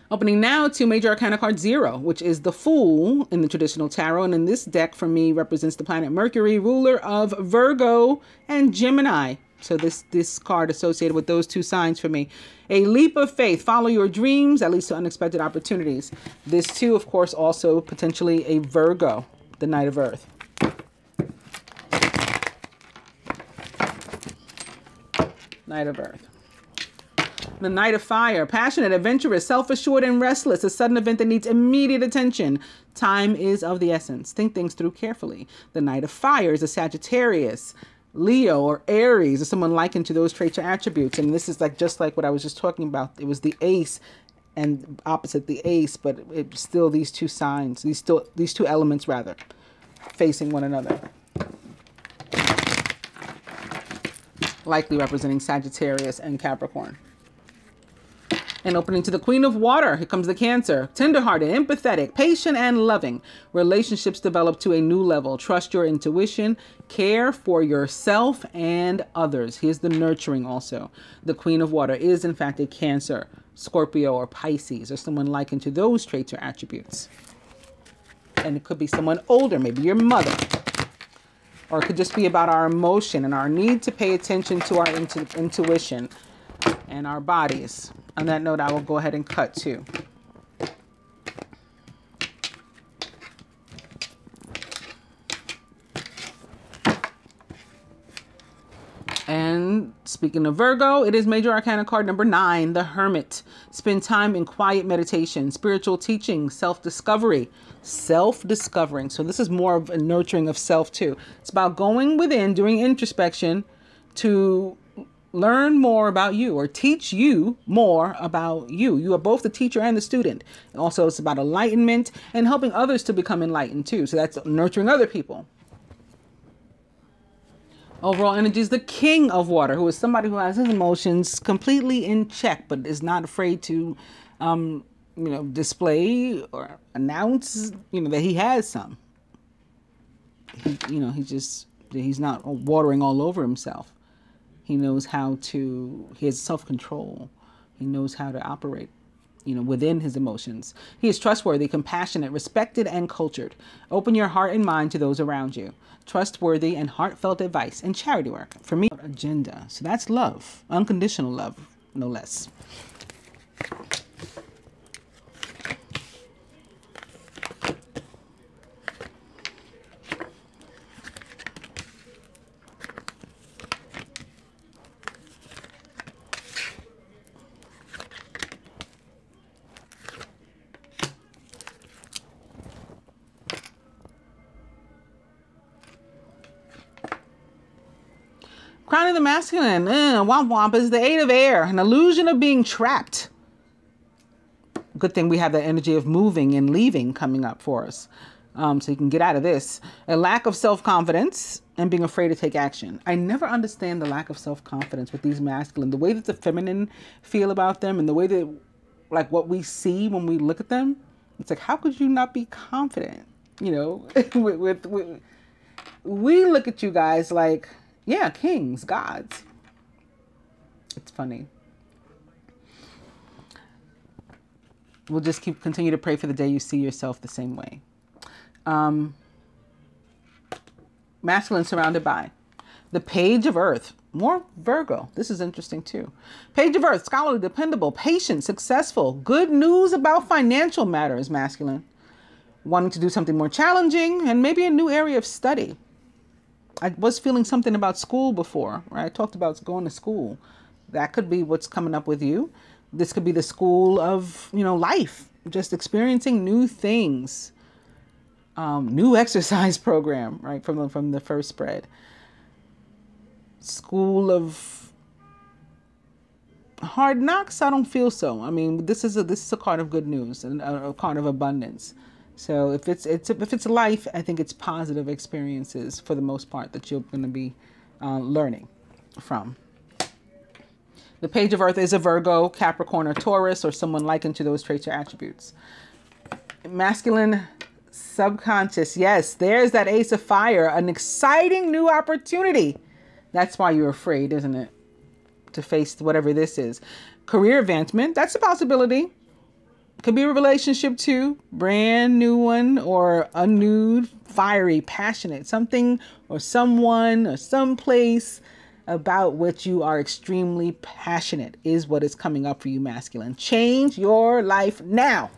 Speaker 1: Opening now to Major Arcana card 0, which is the Fool in the traditional tarot. And in this deck, for me, represents the planet Mercury, ruler of Virgo and Gemini. So this card associated with those two signs for me. A leap of faith. Follow your dreams, that leads to unexpected opportunities. This too, of course, also potentially a Virgo, the Knight of Earth. Knight of Earth. The Knight of Fire: passionate, adventurous, self-assured, and restless. A sudden event that needs immediate attention. Time is of the essence. Think things through carefully. The Knight of Fire is a Sagittarius, Leo or Aries is someone likened to those traits or attributes. And this is like just like what I was just talking about. It was the ace and opposite the ace, but it's still these two signs, these two elements rather, facing one another. Likely representing Sagittarius and Capricorn. And opening to the Queen of Water, here comes the Cancer. Tenderhearted, empathetic, patient, and loving. Relationships develop to a new level. Trust your intuition. Care for yourself and others. Here's the nurturing also. The Queen of Water is, in fact, a Cancer, Scorpio, or Pisces, or someone likened to those traits or attributes. And it could be someone older, maybe your mother. Or it could just be about our emotion and our need to pay attention to our intuition and our bodies. On that note, I will go ahead and cut too. And speaking of Virgo, it is Major Arcana card number 9, the Hermit. Spend time in quiet meditation, spiritual teaching, self-discovery. Self-discovering. So this is more of a nurturing of self too. It's about going within, doing introspection to learn more about you or teach you more about you. You are both the teacher and the student. And also it's about enlightenment and helping others to become enlightened too. So that's nurturing other people. Overall energy is the King of Water, who is somebody who has his emotions completely in check, but is not afraid to, display or announce, that he has some. He's not watering all over himself. He knows he has self-control. He knows how to operate, within his emotions. He is trustworthy, compassionate, respected, and cultured. Open your heart and mind to those around you. Trustworthy and heartfelt advice and charity work. For me, agenda. So that's love, unconditional love, no less. Crown of the masculine, womp womp, is the 8 of air, an illusion of being trapped. Good thing we have the energy of moving and leaving coming up for us. So you can get out of this. A lack of self-confidence and being afraid to take action. I never understand the lack of self-confidence with these masculine. The way that the feminine feel about them and the way that, like, what we see when we look at them. It's like, how could you not be confident? We look at you guys like, yeah, kings, gods. It's funny. We'll just continue to pray for the day you see yourself the same way. Masculine surrounded by the Page of Earth. More Virgo. This is interesting too. Page of Earth, scholarly, dependable, patient, successful. Good news about financial matters, masculine. Wanting to do something more challenging and maybe a new area of study. I was feeling something about school before, right? I talked about going to school. That could be what's coming up with you. This could be the school of, life, just experiencing new things. New exercise program, right? From the first spread. School of hard knocks. I don't feel so. I mean, this is a card of good news and a card of abundance. So if it's life, I think it's positive experiences for the most part that you're going to be learning from. The Page of Earth is a Virgo, Capricorn, or Taurus, or someone likened to those traits or attributes. Masculine subconscious. Yes, there's that Ace of Fire, an exciting new opportunity. That's why you're afraid, isn't it? To face whatever this is. Career advancement, that's a possibility. Could be a relationship too, brand new one, or a new, fiery, passionate, something or someone or someplace about which you are extremely passionate is what is coming up for you, masculine. Change your life now.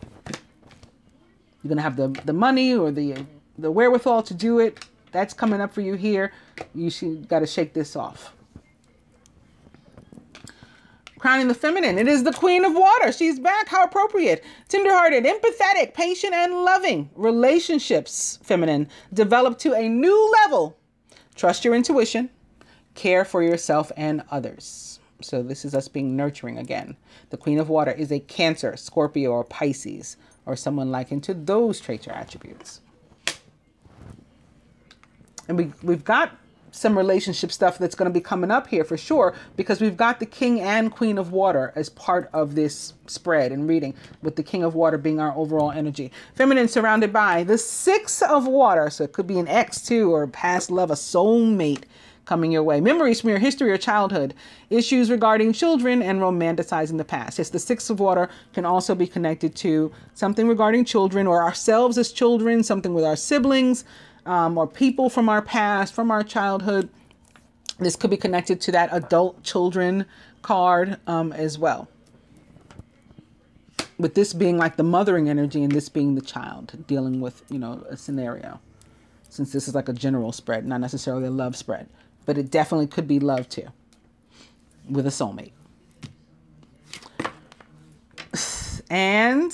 Speaker 1: You're going to have the money or the wherewithal to do it. That's coming up for you here. You got to shake this off. Crowning the feminine, it is the Queen of Water. She's back. How appropriate. Tenderhearted, empathetic, patient, and loving. Relationships, feminine, develop to a new level. Trust your intuition. care for yourself and others. So this is us being nurturing again. The Queen of Water is a Cancer, Scorpio, or Pisces, or someone likened to those traits or attributes. And we've got some relationship stuff that's going to be coming up here for sure, because we've got the King and Queen of Water as part of this spread and reading, with the King of Water being our overall energy. Feminine surrounded by the Six of Water. So it could be an ex too, or past love, a soulmate coming your way. Memories from your history or childhood. Issues regarding children and romanticizing the past. Yes, the Six of Water can also be connected to something regarding children or ourselves as children, something with our siblings, or people from our past, from our childhood. This could be connected to that adult children card as well. With this being like the mothering energy and this being the child dealing with, you know, a scenario. Since this is like a general spread, not necessarily a love spread. But it definitely could be love too. With a soulmate. And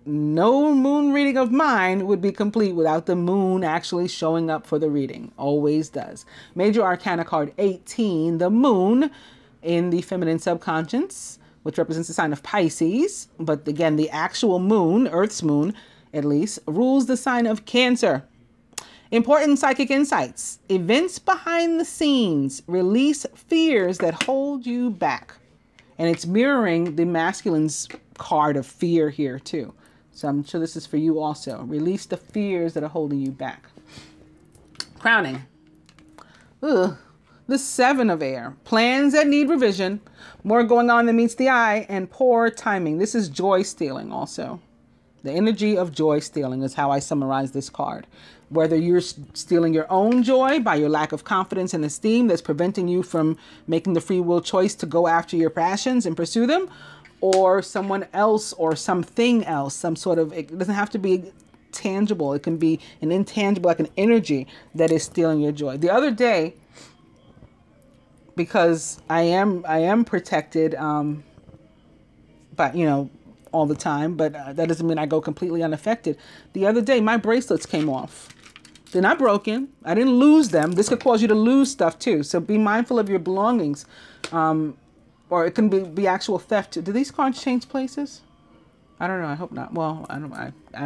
Speaker 1: no moon reading of mine would be complete without the moon actually showing up for the reading. Always does. Major Arcana card 18, the moon in the feminine subconscious, which represents the sign of Pisces. But again, the actual moon, Earth's moon at least, rules the sign of Cancer. Important psychic insights. Events behind the scenes. Release fears that hold you back. And it's mirroring the masculine's card of fear here too. So I'm sure this is for you also. Release the fears that are holding you back. Crowning. Ugh. The Seven of Air. Plans that need revision. More going on than meets the eye. And poor timing. This is joy stealing also. The energy of joy stealing is how I summarize this card. Whether you're stealing your own joy by your lack of confidence and esteem that's preventing you from making the free will choice to go after your passions and pursue them, or someone else or something else, some sort of, it doesn't have to be tangible. It can be an intangible, like an energy that is stealing your joy. The other day, because I am protected, but you know, all the time, but that doesn't mean I go completely unaffected. The other day, my bracelets came off. They're not broken. I didn't lose them. This could cause you to lose stuff too. So be mindful of your belongings. Or it can be actual theft too. Do these cards change places? I don't know. I hope not. Well, I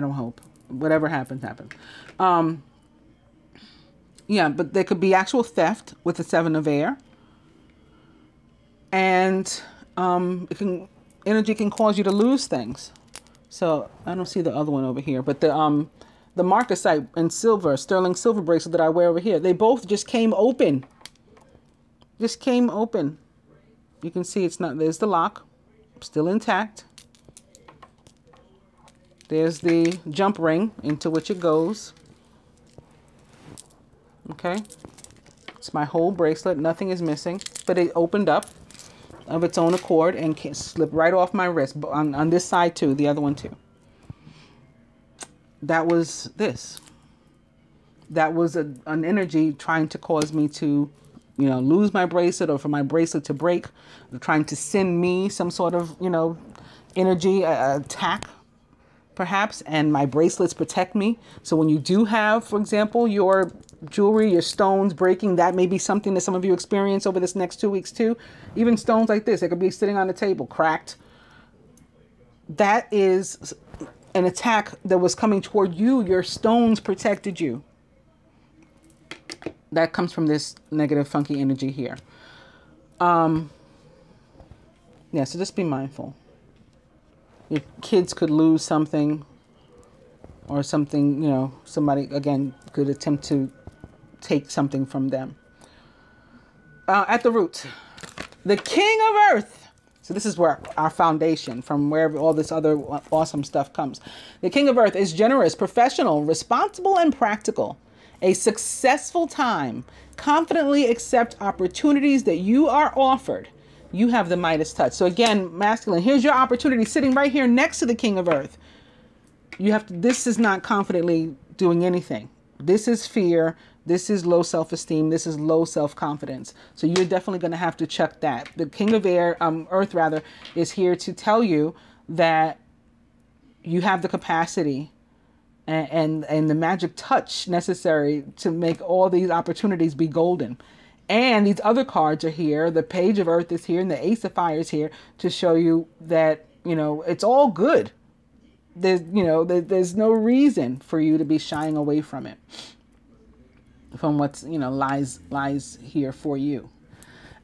Speaker 1: don't hope. Whatever happens, happens. Yeah, but there could be actual theft with the Seven of Air. And energy can cause you to lose things. So I don't see the other one over here, but the marcasite and silver, sterling silver bracelet that I wear over here, they both just came open. Just came open. You can see it's not, there's the lock, still intact. There's the jump ring into which it goes. Okay. It's my whole bracelet. Nothing is missing, but it opened up of its own accord and slipped right off my wrist, on this side too, the other one too. That was this. That was an energy trying to cause me to, you know, lose my bracelet, or for my bracelet to break, trying to send me some sort of, you know, energy attack perhaps, and my bracelets protect me. So when you do have, for example, your jewelry, your stones breaking, that may be something that some of you experience over this next 2 weeks too. Even stones like this, they could be sitting on the table, cracked. That is an attack that was coming toward you. Your stones protected you. That comes from this negative, funky energy here. Yeah, so just be mindful. Your kids could lose something, or something, you know, somebody, again, could attempt to take something from them. At the root, the King of Earth. So this is where our foundation, from wherever all this other awesome stuff comes. The King of Earth is generous, professional, responsible, and practical. A successful time. Confidently accept opportunities that you are offered. You have the Midas touch. So again, masculine, here's your opportunity sitting right here next to the King of Earth. You have to, this is not confidently doing anything. This is fear. This is low self-esteem. This is low self-confidence. So you're definitely going to have to check that. The King of Earth rather, is here to tell you that you have the capacity and the magic touch necessary to make all these opportunities be golden. And these other cards are here. The Page of Earth is here and the Ace of Fire is here to show you that, you know, it's all good. There's, you know, there's no reason for you to be shying away from it, from what's, you know, lies here for you.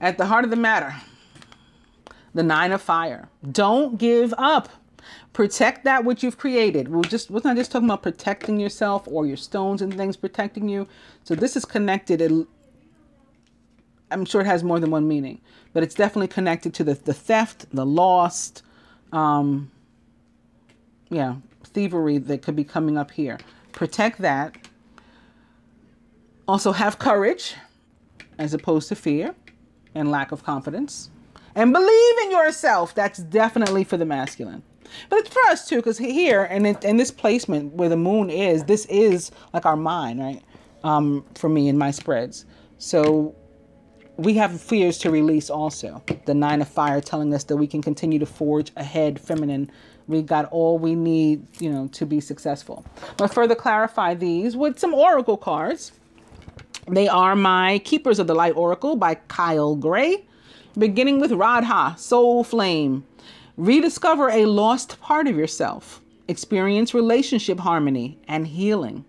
Speaker 1: At the heart of the matter, the Nine of Fire. Don't give up. Protect that which you've created. We're not just talking about protecting yourself or your stones and things protecting you. So this is connected. I'm sure it has more than one meaning, but it's definitely connected to the theft, the lost, thievery that could be coming up here. Protect that. Also have courage as opposed to fear and lack of confidence. And believe in yourself. That's definitely for the masculine. But it's for us too, because here and in this placement where the moon is, this is like our mind, right? For me in my spreads. So we have fears to release also. The Nine of Fire telling us that we can continue to forge ahead, feminine. We got all we need, you know, to be successful. I'll further clarify these with some oracle cards. They are my Keepers of the Light Oracle by Kyle Gray. Beginning with Radha, Soul Flame. Rediscover a lost part of yourself. Experience relationship harmony and healing.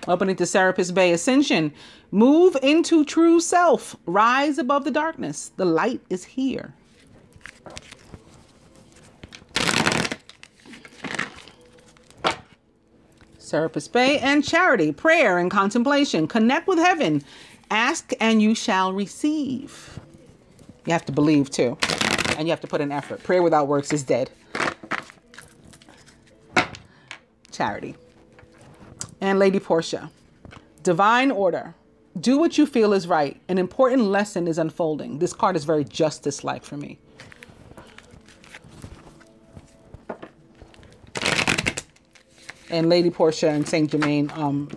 Speaker 1: Opening to Serapis Bay, Ascension. Move into true self. Rise above the darkness. The light is here. Serapis Bay and Charity. Prayer and contemplation. Connect with heaven. Ask and you shall receive. You have to believe too. And you have to put in effort. Prayer without works is dead. Charity. And Lady Portia. Divine order. Do what you feel is right. An important lesson is unfolding. This card is very justice-like for me. And Lady Portia and Saint Germain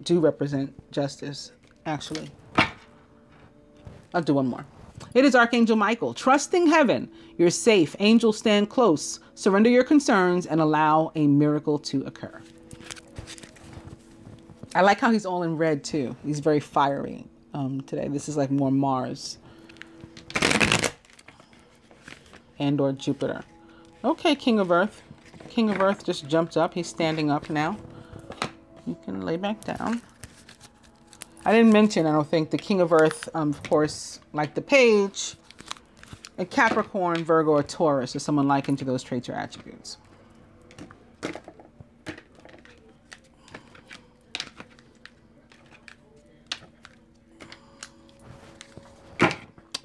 Speaker 1: do represent justice, actually. I'll do one more. It is Archangel Michael. Trusting heaven. You're safe. Angels stand close. Surrender your concerns and allow a miracle to occur. I like how he's all in red too. He's very fiery today. This is like more Mars. And or Jupiter. Okay, King of Earth. King of Earth just jumped up. He's standing up now. You can lay back down. I didn't mention, I don't think, the King of Earth, of course, like the Page, a Capricorn, Virgo, or Taurus, or someone likened to those traits or attributes.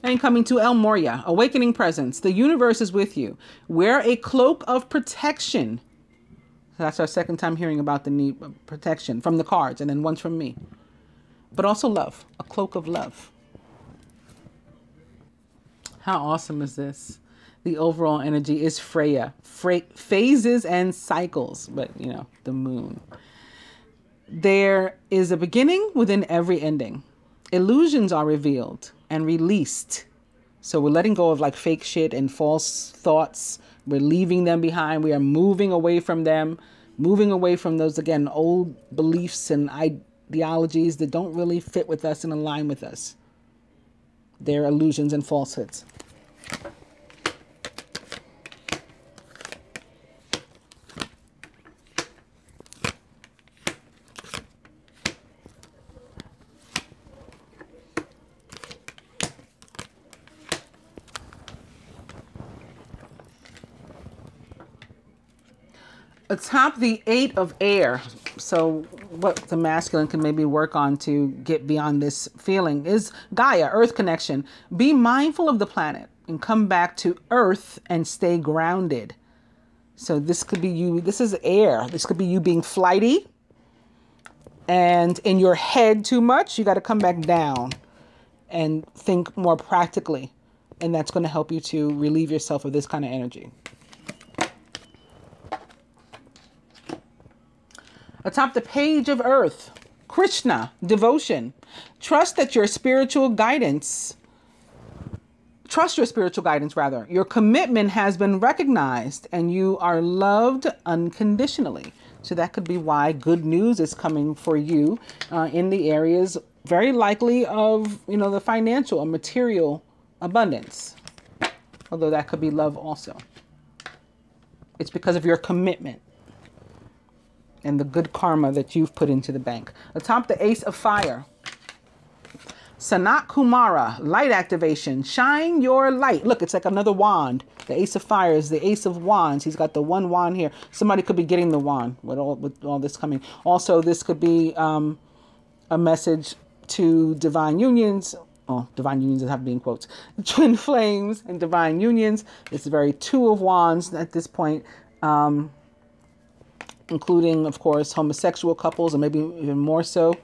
Speaker 1: And coming to El Moria, Awakening Presence. The universe is with you. Wear a cloak of protection. So that's our second time hearing about the need of protection from the cards, and then once from me. But also love, a cloak of love. How awesome is this? The overall energy is Freya. Phases and cycles, but you know, the moon. There is a beginning within every ending. Illusions are revealed and released. So we're letting go of like fake shit and false thoughts. We're leaving them behind. We are moving away from them, moving away from those, again, old beliefs and ideologies that don't really fit with us and align with us. They're illusions and falsehoods. Atop the 8 of air, so what the masculine can maybe work on to get beyond this feeling is Gaia, earth connection. Be mindful of the planet and come back to earth and stay grounded. So this could be you, this is air. This could be you being flighty and in your head too much. You got to come back down and think more practically. And that's going to help you to relieve yourself of this kind of energy. Atop the Page of Earth, Krishna, devotion. Trust your spiritual guidance rather. Your commitment has been recognized and you are loved unconditionally. So that could be why good news is coming for you in the areas very likely of, the financial or material abundance. Although that could be love also. It's because of your commitment and the good karma that you've put into the bank. Atop the Ace of Fire. Sanat Kumara, light activation. Shine your light. Look, it's like another wand. The Ace of Fire is the Ace of Wands. He's got the one wand here. Somebody could be getting the wand with all this coming. Also, this could be a message to divine unions. Oh, divine unions have to be in quotes. Twin flames and divine unions. It's very Two of Wands at this point. Including, of course, homosexual couples, or maybe even more so.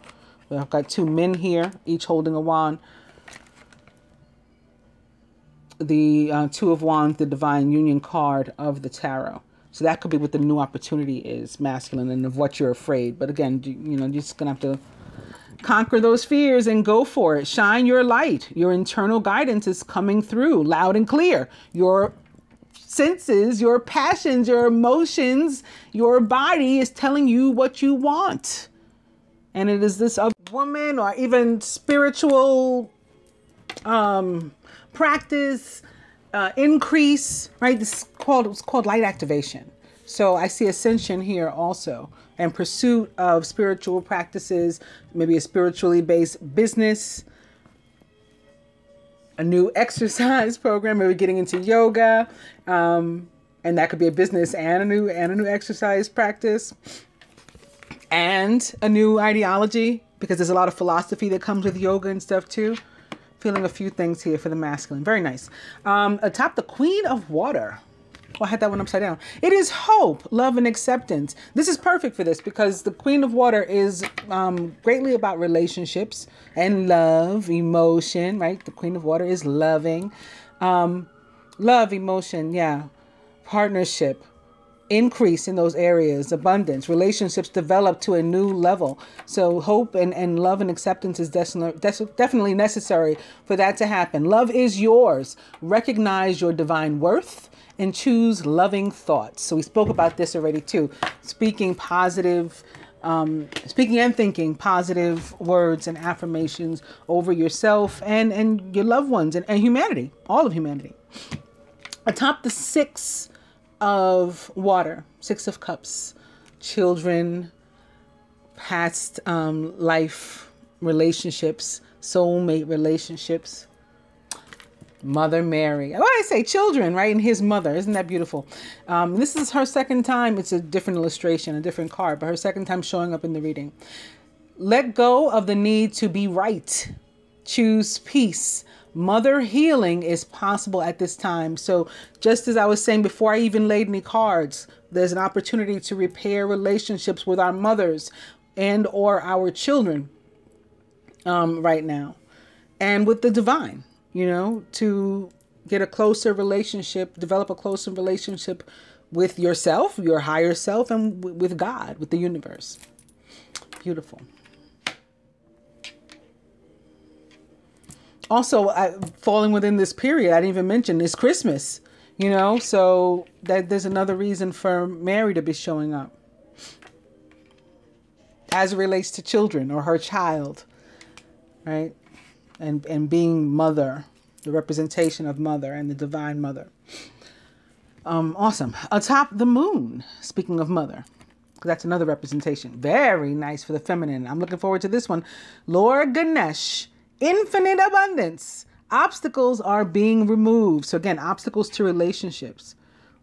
Speaker 1: I've got two men here, each holding a wand. The Two of Wands, the divine union card of the tarot. So that could be what the new opportunity is, masculine, and of what you're afraid. But again, you're just going to have to conquer those fears and go for it. Shine your light. Your internal guidance is coming through loud and clear. Your senses, your passions, your emotions, your body is telling you what you want. And it is this other woman or even spiritual practice, increase, right? It's called light activation. So I see ascension here also, and pursuit of spiritual practices, maybe a spiritually based business, a new exercise program, maybe getting into yoga, and that could be a business and a new exercise practice, and a new ideology, because there's a lot of philosophy that comes with yoga and stuff too. Feeling a few things here for the masculine. Very nice. Atop the Queen of Water. Oh, I had that one upside down. It is hope, love, and acceptance. This is perfect for this because the Queen of Water is greatly about relationships and love, emotion, right? The Queen of Water is loving. Love, emotion, yeah. Partnership, increase in those areas, abundance, relationships develop to a new level. So hope and love and acceptance is definitely necessary for that to happen. Love is yours. Recognize your divine worth and choose loving thoughts. So we spoke about this already too. Speaking positive, speaking and thinking positive words and affirmations over yourself and your loved ones and humanity, all of humanity. Atop the Six of Water, Six of Cups, children, past life relationships, soulmate relationships, Mother Mary. Why I say children, right? And his mother. Isn't that beautiful? This is her second time. It's a different illustration, a different card, but her second time showing up in the reading. Let go of the need to be right. Choose peace. Mother healing is possible at this time. So just as I was saying before I even laid any cards, there's an opportunity to repair relationships with our mothers and or our children right now. And with the divine, to get a closer relationship, develop a closer relationship with yourself, your higher self, and with God, with the universe. Beautiful. Also, falling within this period, I didn't even mention, is Christmas, so that there's another reason for Mary to be showing up as it relates to children or her child, right? And being mother, the representation of mother and the divine mother. Awesome. Atop the moon, speaking of mother, that's another representation. Very nice for the feminine. I'm looking forward to this one. Lord Ganesh. Infinite abundance. Obstacles are being removed. So again, obstacles to relationships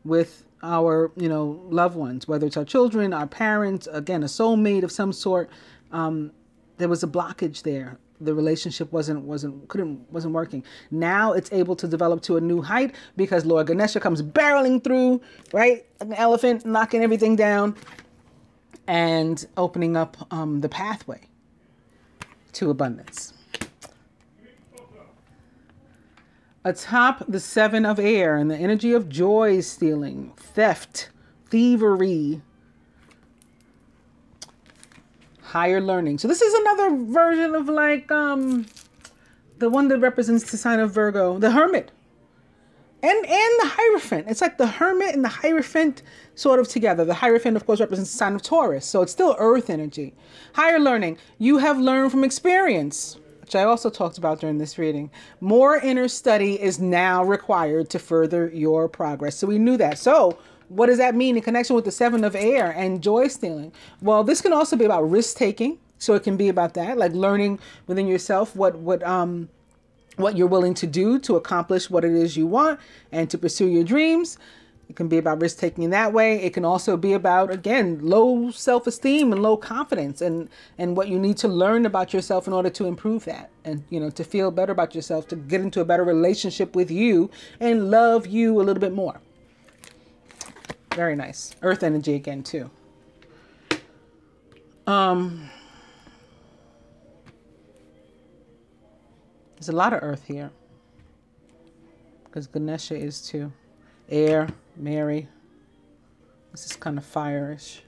Speaker 1: with our, loved ones, whether it's our children, our parents, again, a soulmate of some sort. There was a blockage there. The relationship wasn't working. Now it's able to develop to a new height because Lord Ganesha comes barreling through, right? Like an elephant, knocking everything down and opening up the pathway to abundance. Atop the Seven of Air and the energy of joy stealing, theft, thievery, higher learning. So this is another version of like the one that represents the sign of Virgo, the Hermit. And the Hierophant. It's like the Hermit and the Hierophant sort of together. The Hierophant, of course, represents the sign of Taurus. So it's still earth energy. Higher learning. You have learned from experience, which I also talked about during this reading. More inner study is now required to further your progress. So we knew that. So what does that mean in connection with the 7 of air and joy stealing? Well, this can also be about risk taking. So it can be about that, like learning within yourself what you're willing to do to accomplish what it is you want and to pursue your dreams. It can be about risk taking in that way. It can also be about, again, low self-esteem and low confidence and what you need to learn about yourself in order to improve that and, you know, to feel better about yourself, to get into a better relationship with you and love you a little bit more. Very nice. Earth energy again, too. There's a lot of earth here because Ganesha is too. Air, Mary. This is kind of fire-ish.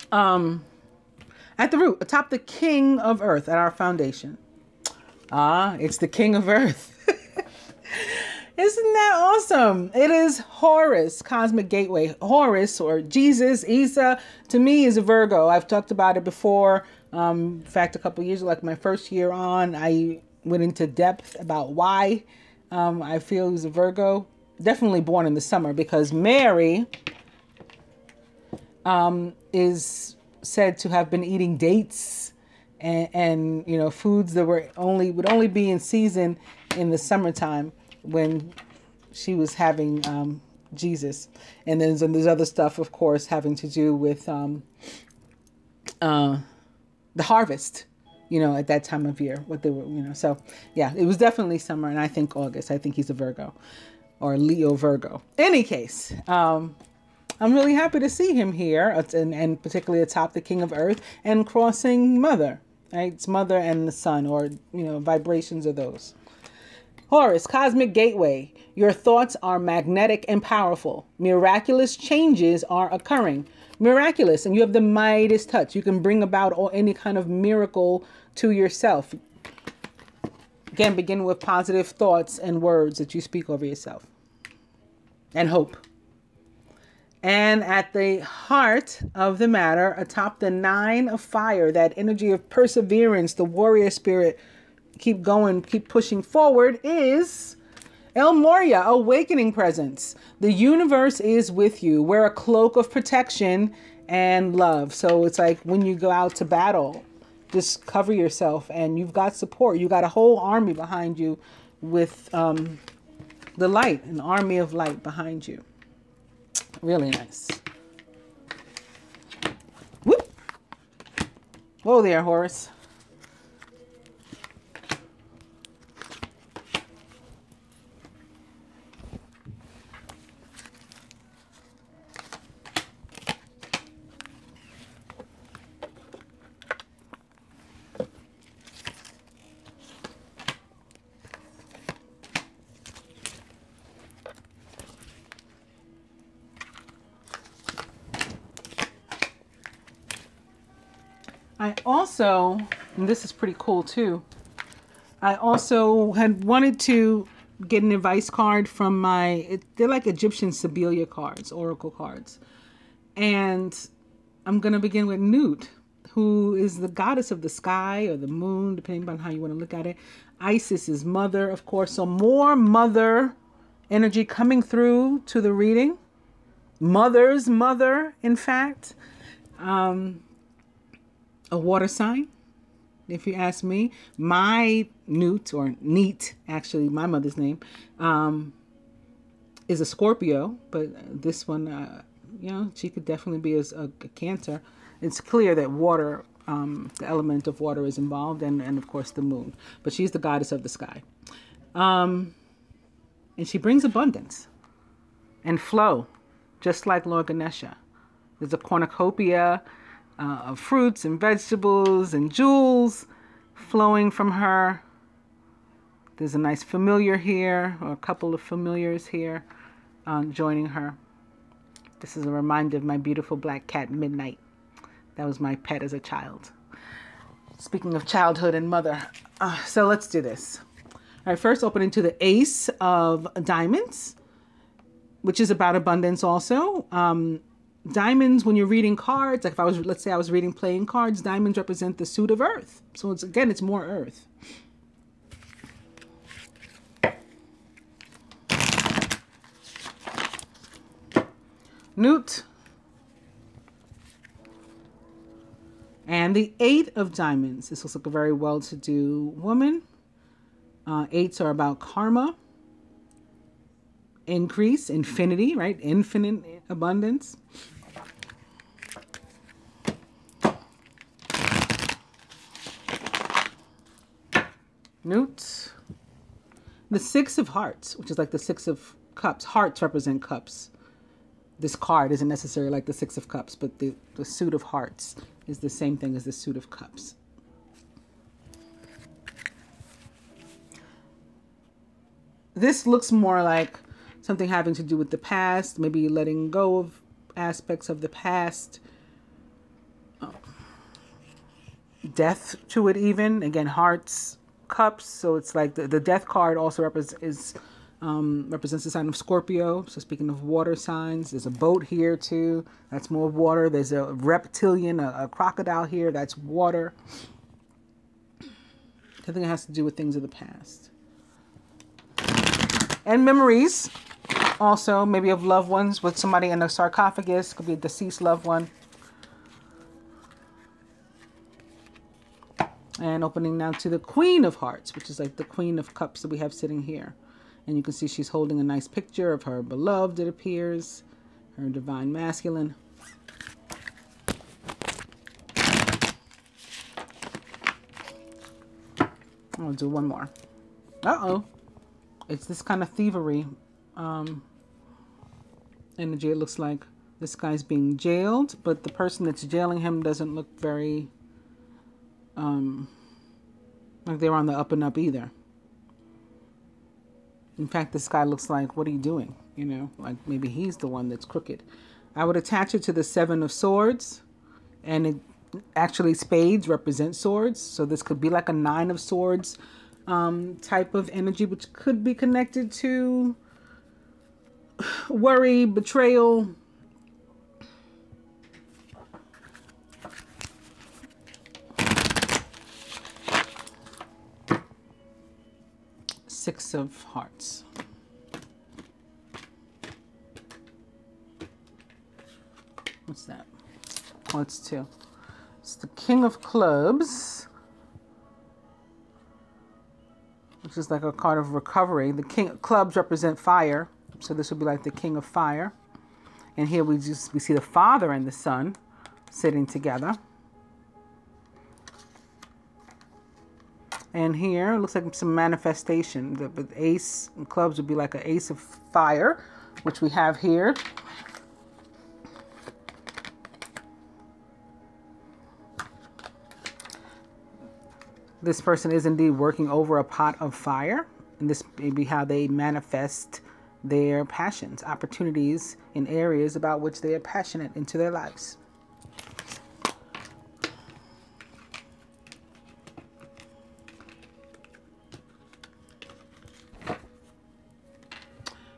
Speaker 1: At the root, atop the king of earth at our foundation. It's the king of earth. Isn't that awesome? It is Horus, cosmic gateway. Horus, or Jesus, Isa, to me is a Virgo. I've talked about it before. In fact, a couple of years, like my first year on, I went into depth about why I feel he's a Virgo. Definitely born in the summer because Mary is said to have been eating dates and you know, foods that would only be in season in the summertime when she was having Jesus. And then there's other stuff, of course, having to do with the harvest, you know, at that time of year, what they were, you know. So yeah, it was definitely summer. And I think August, I think he's a Virgo or Leo Virgo. Any case, I'm really happy to see him here and particularly atop the king of earth and crossing mother, right? It's mother and the sun, or, you know, vibrations of those. Horus, cosmic gateway. Your thoughts are magnetic and powerful. Miraculous changes are occurring. Miraculous, and you have the Midas touch. You can bring about any kind of miracle to yourself. Again, begin with positive thoughts and words that you speak over yourself. And hope. And at the heart of the matter, atop the 9 of fire, that energy of perseverance, the warrior spirit, keep going, keep pushing forward, is El Moria, awakening presence. The universe is with you. Wear a cloak of protection and love. So it's like when you go out to battle, just cover yourself and you've got support. You got a whole army behind you with the light, an army of light behind you. Really nice. Whoop. Whoa there, Horus. I also, and this is pretty cool too, I also had wanted to get an advice card from they're like Egyptian Sibylla cards, oracle cards. And I'm going to begin with Nut, who is the goddess of the sky or the moon, depending on how you want to look at it. Isis is mother, of course. So more mother energy coming through to the reading. Mother's mother, in fact. A water sign, if you ask me. My Nut, or Neat, actually, my mother's name, is a Scorpio, but this one, you know, she could definitely be a Cancer. It's clear that water, the element of water is involved, and of course the moon. But she's the goddess of the sky. And she brings abundance and flow, just like Lord Ganesha. There's a cornucopia of fruits and vegetables and jewels flowing from her. There's a nice familiar here, or a couple of familiars here joining her. This is a reminder of my beautiful black cat, Midnight. That was my pet as a child. Speaking of childhood and mother. So let's do this. All right, first opening to the Ace of Diamonds, which is about abundance also. Diamonds, when you're reading cards, like if I was, let's say I was reading playing cards, diamonds represent the suit of earth. So it's, again, it's more earth. Newt. And the Eight of Diamonds. This looks like a very well-to-do woman. Eights are about karma, increase, infinity, right? Infinite abundance. Newt. The Six of Hearts, which is like the Six of Cups. Hearts represent cups. This card isn't necessarily like the Six of Cups, but the suit of hearts is the same thing as the suit of cups. This looks more like something having to do with the past, maybe letting go of aspects of the past. Death to it even. Again, hearts, cups. So it's like the death card also represents the sign of Scorpio. So speaking of water signs, there's a boat here too. That's more water. There's a reptilian, a crocodile here. That's water. I think it has to do with things of the past. And memories, also maybe of loved ones with somebody in a sarcophagus. Could be a deceased loved one. And opening now to the Queen of Hearts, which is like the Queen of Cups that we have sitting here. And you can see she's holding a nice picture of her beloved, it appears. Her divine masculine. I'll do one more. Uh-oh. It's this kind of thievery energy. It looks like this guy's being jailed, but the person that's jailing him doesn't look very like they're on the up and up either. In fact, this guy looks like, what are you doing? You know, like maybe he's the one that's crooked. I would attach it to the Seven of Swords, and it actually spades represent swords. So this could be like a Nine of Swords type of energy, which could be connected to worry, betrayal. Six of Hearts. What's that? Oh, it's two. It's the King of Clubs, which is like a card of recovery. The King of Clubs represent fire, so this would be like the King of Fire. And here we see the Father and the Son sitting together. And here it looks like some manifestation. The Ace of Clubs would be like an Ace of Fire, which we have here. This person is indeed working over a pot of fire, and this may be how they manifest their passions, opportunities in areas about which they are passionate into their lives.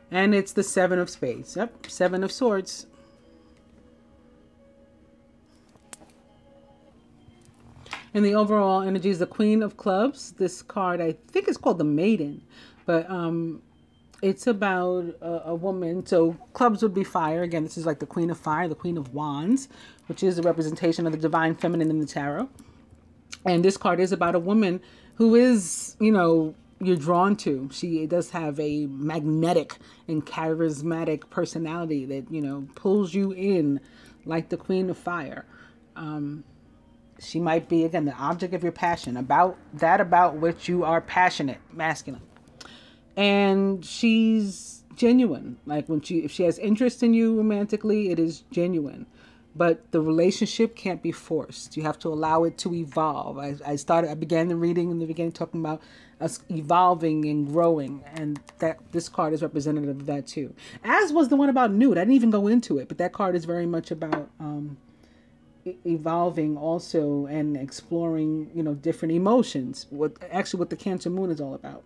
Speaker 1: And it's the Seven of Spades. Yep, Seven of Swords. And the overall energy is the Queen of Clubs. This card, I think it's called the Maiden, but it's about a woman. So clubs would be fire. Again, this is like the Queen of Fire, the Queen of Wands, which is a representation of the divine feminine in the tarot. And this card is about a woman who is, you know, you're drawn to. She does have a magnetic and charismatic personality that, you know, pulls you in like the Queen of Fire. She might be, again, the object of your passion, about which you are passionate, masculine. And she's genuine. Like if she has interest in you romantically, it is genuine. But the relationship can't be forced. You have to allow it to evolve. I began the reading in the beginning talking about us evolving and growing, and that this card is representative of that too. As was the one about Newt. I didn't even go into it, but that card is very much about evolving also and exploring, you know, different emotions. What the Cancer Moon is all about.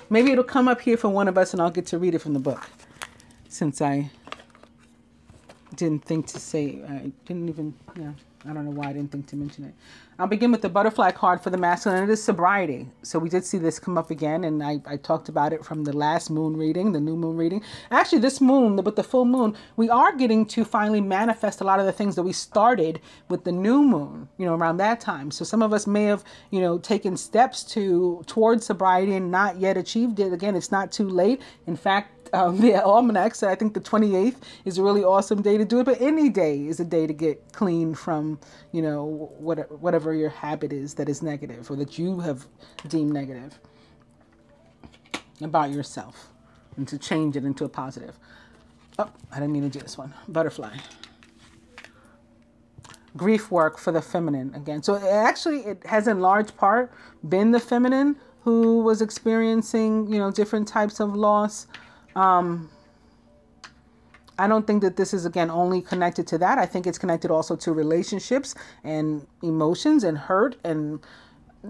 Speaker 1: Maybe it'll come up here for one of us and I'll get to read it from the book. Since I didn't think to say, I didn't even, yeah, I don't know why I didn't think to mention it. I'll begin with the butterfly card for the masculine. It is sobriety. So we did see this come up again, and I talked about it from the last moon reading, the new moon reading. Actually, this moon, with the full moon, we are getting to finally manifest a lot of the things that we started with the new moon, you know, around that time. So some of us may have, you know, taken steps towards sobriety and not yet achieved it. Again, it's not too late. In fact, the Almanac said I think the 28th is a really awesome day to do it, but any day is a day to get clean from, you know, whatever your habit is that is negative or that you have deemed negative about yourself, and to change it into a positive. Oh, I didn't mean to do this one. Butterfly. Grief work for the feminine again. So it has in large part been the feminine who was experiencing, you know, different types of loss. I don't think that this is, again, only connected to that. I think it's connected also to relationships and emotions and hurt and,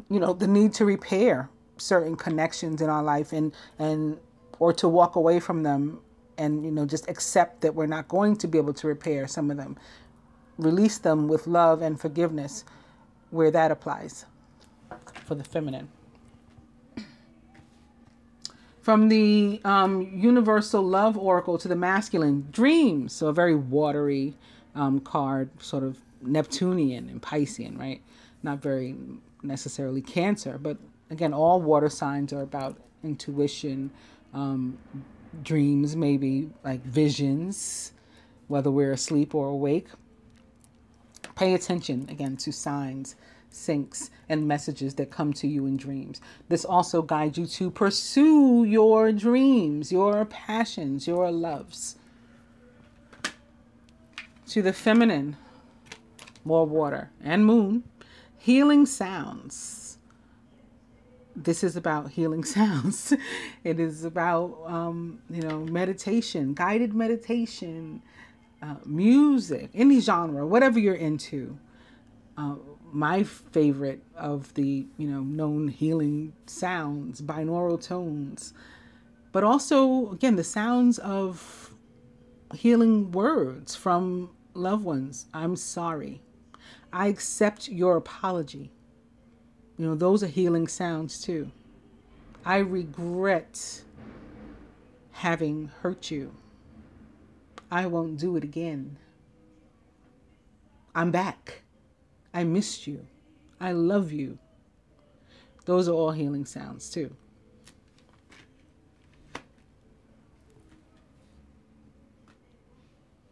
Speaker 1: you know, the need to repair certain connections in our life or to walk away from them and, you know, just accept that we're not going to be able to repair some of them. Release them with love and forgiveness where that applies for the feminine. From the Universal Love Oracle to the masculine, dreams. So a very watery card, sort of Neptunian and Piscean, right? Not very necessarily Cancer, but again, all water signs are about intuition, dreams, maybe like visions, whether we're asleep or awake. Pay attention, again, to signs, syncs, and messages that come to you in dreams. This also guides you to pursue your dreams, your passions, your loves. To the feminine, more water and moon, healing sounds. This is about healing sounds. It is about, you know, meditation, guided meditation, music, any genre, whatever you're into. My favorite of the, you know, known healing sounds, binaural tones, but also, again, the sounds of healing words from loved ones. I'm sorry. I accept your apology. You know, those are healing sounds too. I regret having hurt you. I won't do it again. I'm back. I missed you. I love you. Those are all healing sounds too.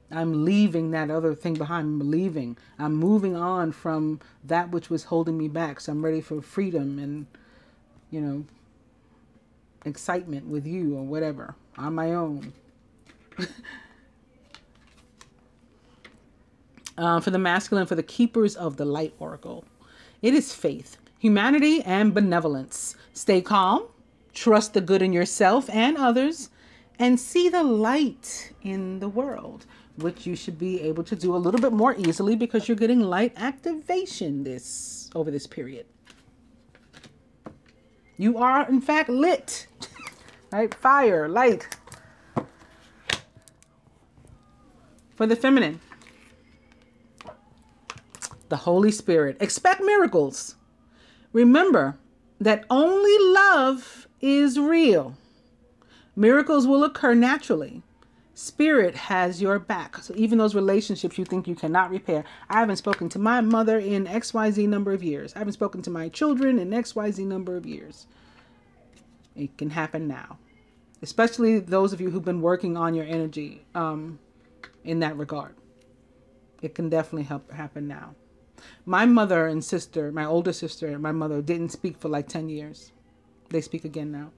Speaker 1: I'm leaving that other thing behind. I'm leaving. I'm moving on from that which was holding me back. So I'm ready for freedom and, you know, excitement with you or whatever on my own. For the masculine, for the keepers of the light oracle, it is faith, humanity, and benevolence. Stay calm, trust the good in yourself and others, and see the light in the world, which you should be able to do a little bit more easily because you're getting light activation over this period. You are, in fact, lit, right? Fire, light. For the feminine, the Holy Spirit. Expect miracles. Remember that only love is real. Miracles will occur naturally. Spirit has your back. So even those relationships you think you cannot repair. I haven't spoken to my mother in XYZ number of years. I haven't spoken to my children in XYZ number of years. It can happen now. Especially those of you who've been working on your energy in that regard. It can definitely happen now. My mother and sister, my older sister and my mother didn't speak for like 10 years. They speak again now.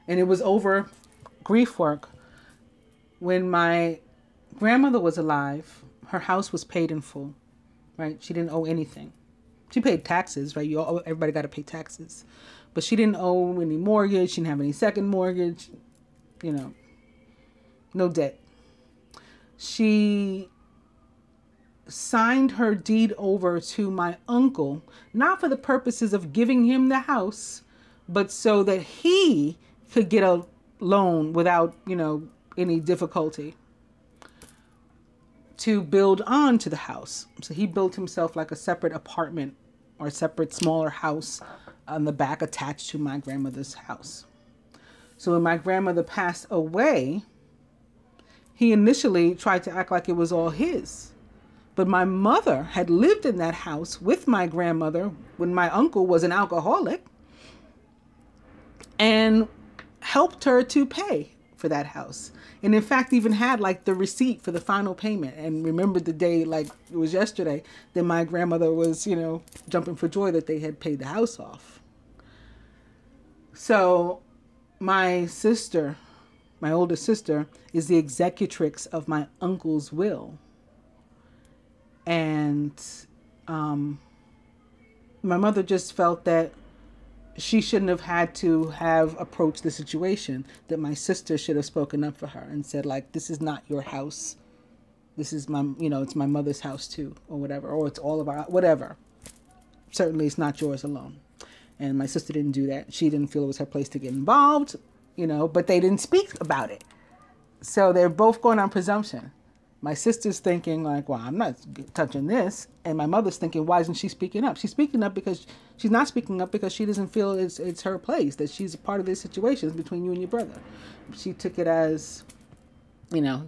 Speaker 1: And it was over grief work. When my grandmother was alive, her house was paid in full, right? She didn't owe anything. She paid taxes, right? Everybody got to pay taxes. But she didn't owe any mortgage. She didn't have any second mortgage, you know, no debt. She signed her deed over to my uncle, not for the purposes of giving him the house, but so that he could get a loan without, any difficulty to build on to the house. So he built himself like a separate apartment or a separate smaller house on the back attached to my grandmother's house. So when my grandmother passed away, he initially tried to act like it was all his. But my mother had lived in that house with my grandmother when my uncle was an alcoholic and helped her to pay for that house. And in fact, even had like the receipt for the final payment, and remembered the day like it was yesterday that my grandmother was, jumping for joy that they had paid the house off. So my sister, my older sister, is the executrix of my uncle's will. And my mother just felt that she shouldn't have had to have approached the situation, that my sister should have spoken up for her and said, like, this is not your house. This is my, it's my mother's house too, or whatever, or it's all of our, whatever. Certainly it's not yours alone. And my sister didn't do that. She didn't feel it was her place to get involved, but they didn't speak about it. So they're both going on presumption. My sister's thinking like, well, I'm not touching this. And my mother's thinking, why isn't she speaking up? She's speaking up because she's not speaking up because she doesn't feel it's her place, that she's a part of this situation between you and your brother. She took it as,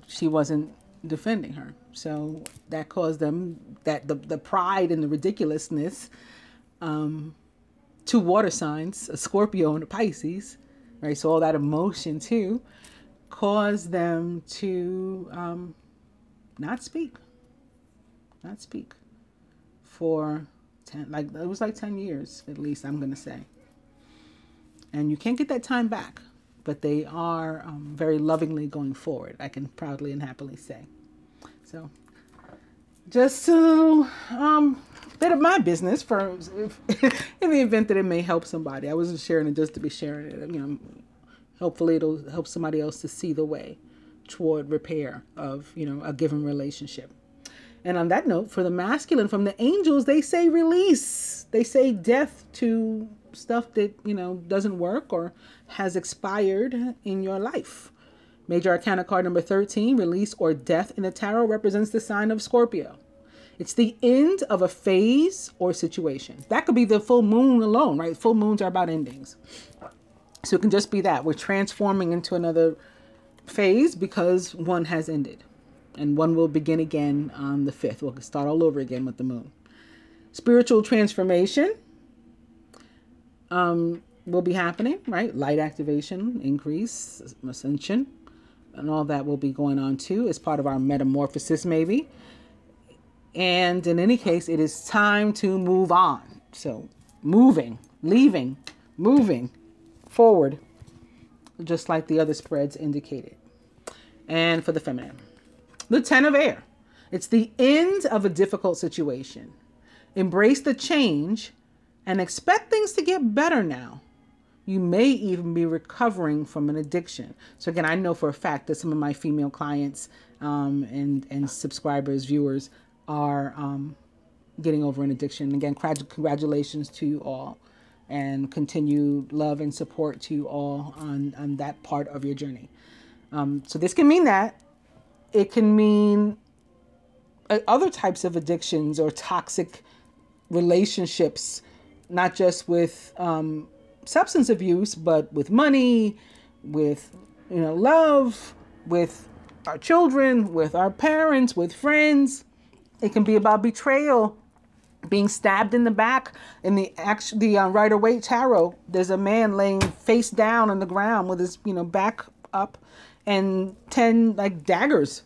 Speaker 1: she wasn't defending her. So that caused them the pride and the ridiculousness, two water signs, a Scorpio and a Pisces, right? So all that emotion too caused them to, not speak for 10, it was like 10 years, at least, I'm going to say. And you can't get that time back, but they are very lovingly going forward, I can proudly and happily say. So just a little bit of my business for in the event that it may help somebody. I wasn't sharing it just to be sharing it. Hopefully it'll help somebody else to see the way toward repair of, a given relationship. And on that note, for the masculine, from the angels, they say release. They say death to stuff that, doesn't work or has expired in your life. Major Arcana card number 13, release or death in the tarot, represents the sign of Scorpio. It's the end of a phase or situation. That could be the full moon alone, right? Full moons are about endings. So it can just be that. We're transforming into another phase because one has ended. And one will begin again on the 5th. We'll start all over again with the moon. Spiritual transformation will be happening, right? Light activation, increase, ascension, and all that will be going on too as part of our metamorphosis maybe. And in any case, it is time to move on. So moving, leaving, moving forward, just like the other spreads indicated. And for the feminine, the 10 of air. It's the end of a difficult situation. Embrace the change and expect things to get better now. You may even be recovering from an addiction. So again, I know for a fact that some of my female clients and subscribers, viewers are getting over an addiction. Again, congratulations to you all, and continued love and support to you all on that part of your journey. So this can mean that. It can mean other types of addictions or toxic relationships, not just with substance abuse, but with money, with love, with our children, with our parents, with friends. It can be about betrayal, being stabbed in the back. In the Rider-Waite tarot, there's a man laying face down on the ground with his back up, and 10 daggers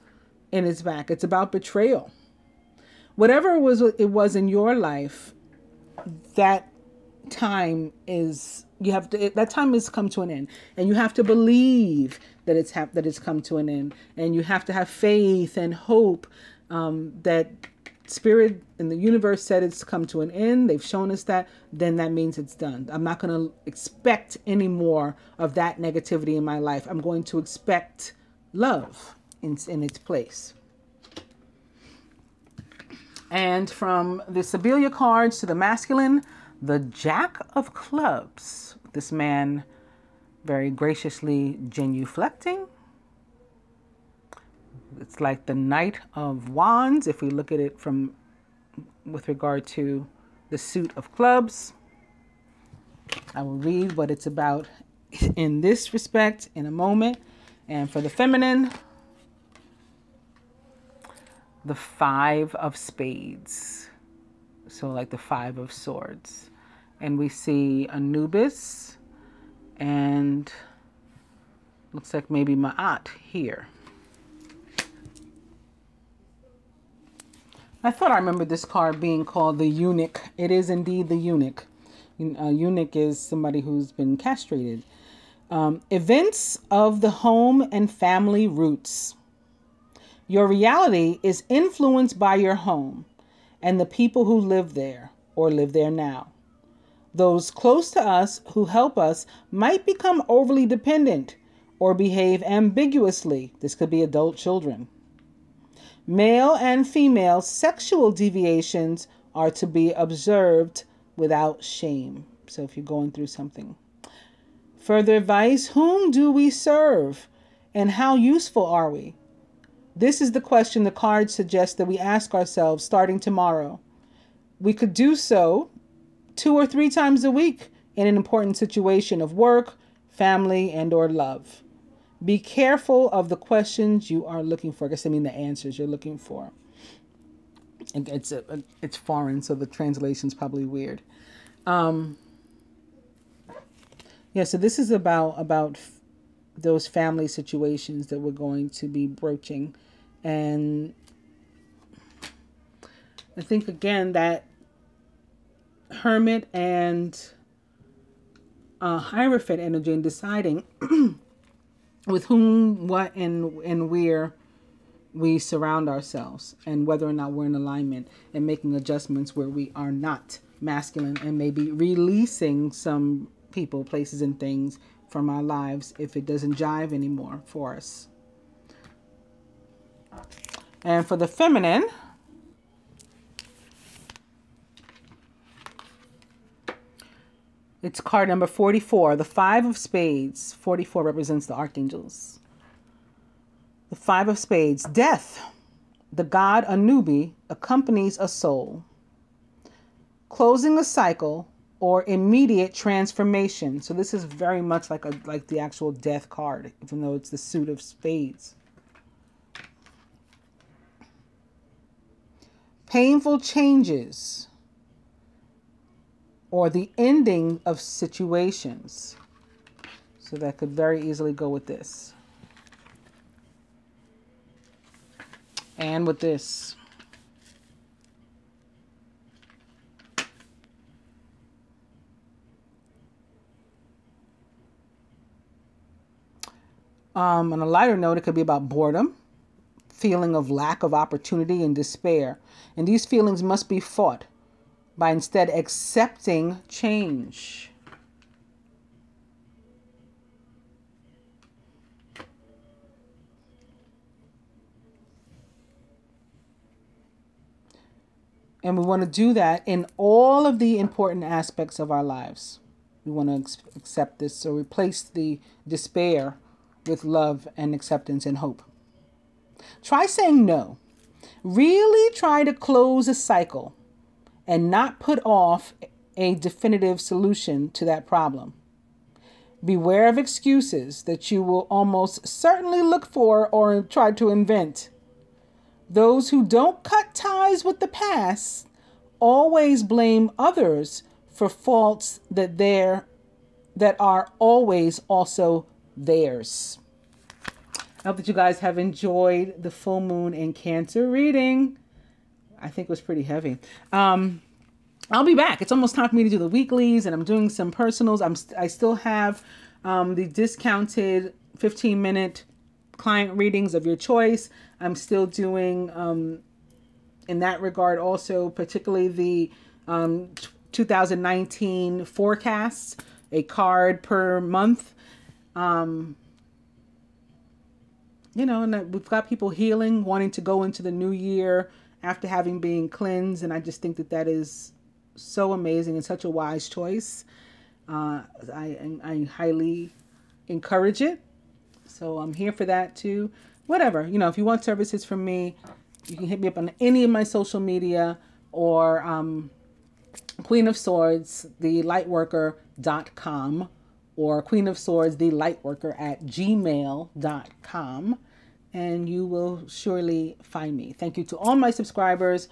Speaker 1: in his back. It's about betrayal. Whatever it was in your life, that time that time has come to an end, and you have to believe that it's come to an end, and you have to have faith and hope that Spirit and the universe said it's come to an end. They've shown us that. Then that means it's done. I'm not going to expect any more of that negativity in my life. I'm going to expect love in its place. And from the Sibylla cards to the masculine, the Jack of Clubs. This man very graciously genuflecting. It's like the Knight of Wands if we look at it from with regard to the suit of clubs. I will read what it's about in this respect in a moment. And for the feminine, the Five of Spades. So like the Five of Swords. And we see Anubis and looks like maybe Ma'at here. I thought I remembered this card being called the Eunuch. It is indeed the Eunuch. Eunuch is somebody who's been castrated. Events of the home and family roots. Your reality is influenced by your home and the people who live there or live there now. Those close to us who help us might become overly dependent or behave ambiguously. This could be adult children. Male and female sexual deviations are to be observed without shame. So if you're going through something. Further advice, whom do we serve and how useful are we? This is the question the cards suggest that we ask ourselves starting tomorrow. We could do so 2 or 3 times a week in an important situation of work, family, and or love. Be careful of the questions you are looking for. I guess I mean the answers you're looking for. It's foreign, so the translation's probably weird. Yeah, so this is about those family situations that we're going to be broaching. And I think, again, that Hermit and Hierophant energy in deciding with whom, what, and where we surround ourselves, and whether or not we're in alignment, and making adjustments where we are not masculine, and maybe releasing some people, places, and things from our lives if it doesn't jive anymore for us. And for the feminine, it's card number 44, the Five of Spades. 44 represents the archangels. The Five of Spades. Death, the god Anubi, accompanies a soul. Closing a cycle or immediate transformation. So this is very much like the actual death card, even though it's the suit of spades. Painful changes or the ending of situations. So that could very easily go with this. And with this. On a lighter note, it could be about boredom, feeling of lack of opportunity and despair. And these feelings must be fought by instead accepting change. And we want to do that in all of the important aspects of our lives. We want to accept this. So replace the despair with love and acceptance and hope. Try saying no. Really try to close a cycle and not put off a definitive solution to that problem. Beware of excuses that you will almost certainly look for or try to invent. Those who don't cut ties with the past always blame others for faults that are always also theirs. I hope that you guys have enjoyed the full moon in Cancer reading. I think it was pretty heavy. I'll be back. It's almost time for me to do the weeklies, and I'm doing some personals. I still have the discounted 15-minute client readings of your choice. I'm still doing, in that regard also, particularly the 2019 forecasts, a card per month. You know, and we've got people healing, wanting to go into the new year after having been cleansed. And I just think that that is so amazing and such a wise choice. I highly encourage it. So I'm here for that too. Whatever, you know, if you want services from me, you can hit me up on any of my social media, or queenofswordsthelightworker.com, or queenofswordsthelightworker@gmail.com, and you will surely find me. Thank you to all my subscribers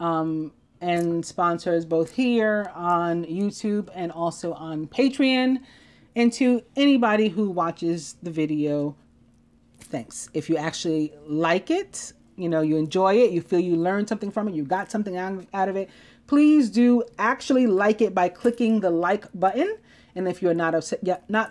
Speaker 1: and sponsors, both here on YouTube and also on Patreon, and to anybody who watches the video. Thanks. If you actually like it, you know, you enjoy it, you feel you learned something from it, you got something out of it, please do actually like it by clicking the like button. And if you're not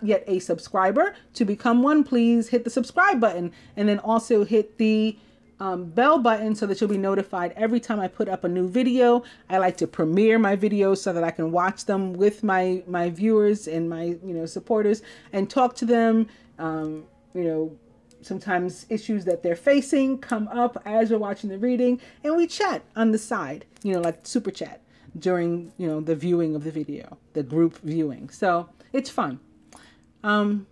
Speaker 1: yet a subscriber, to become one, please hit the subscribe button, and then also hit the bell button so that you'll be notified every time I put up a new video. I like to premiere my videos so that I can watch them with my viewers and my supporters, and talk to them. Sometimes issues that they're facing come up as we're watching the reading, and we chat on the side, like super chat during, the viewing of the video, the group viewing. So it's fun. I'm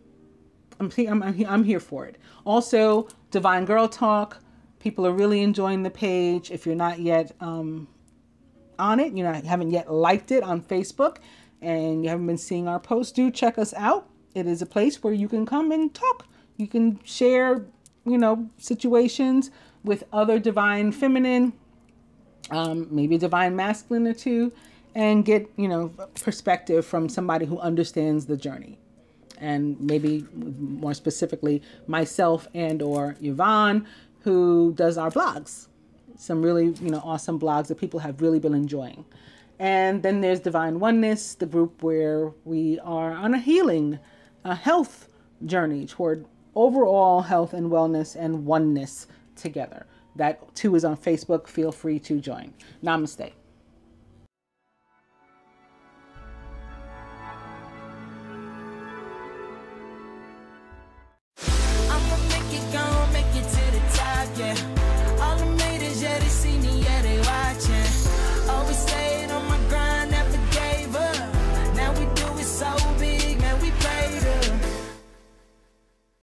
Speaker 1: here for it. Also, Divine Girl Talk. People are really enjoying the page. If you're not yet on it, haven't yet liked it on Facebook, and you haven't been seeing our posts, do check us out. It is a place where you can come and talk. You can share, situations with other divine feminine, maybe divine masculine or two, and get, perspective from somebody who understands the journey. And maybe more specifically, myself and or Yvonne, who does our blogs. Some really, awesome blogs that people have really been enjoying. And then there's Divine Oneness, the group where we are on a healing, a health journey toward overall health and wellness and oneness together. That too is on Facebook. Feel free to join. Namaste.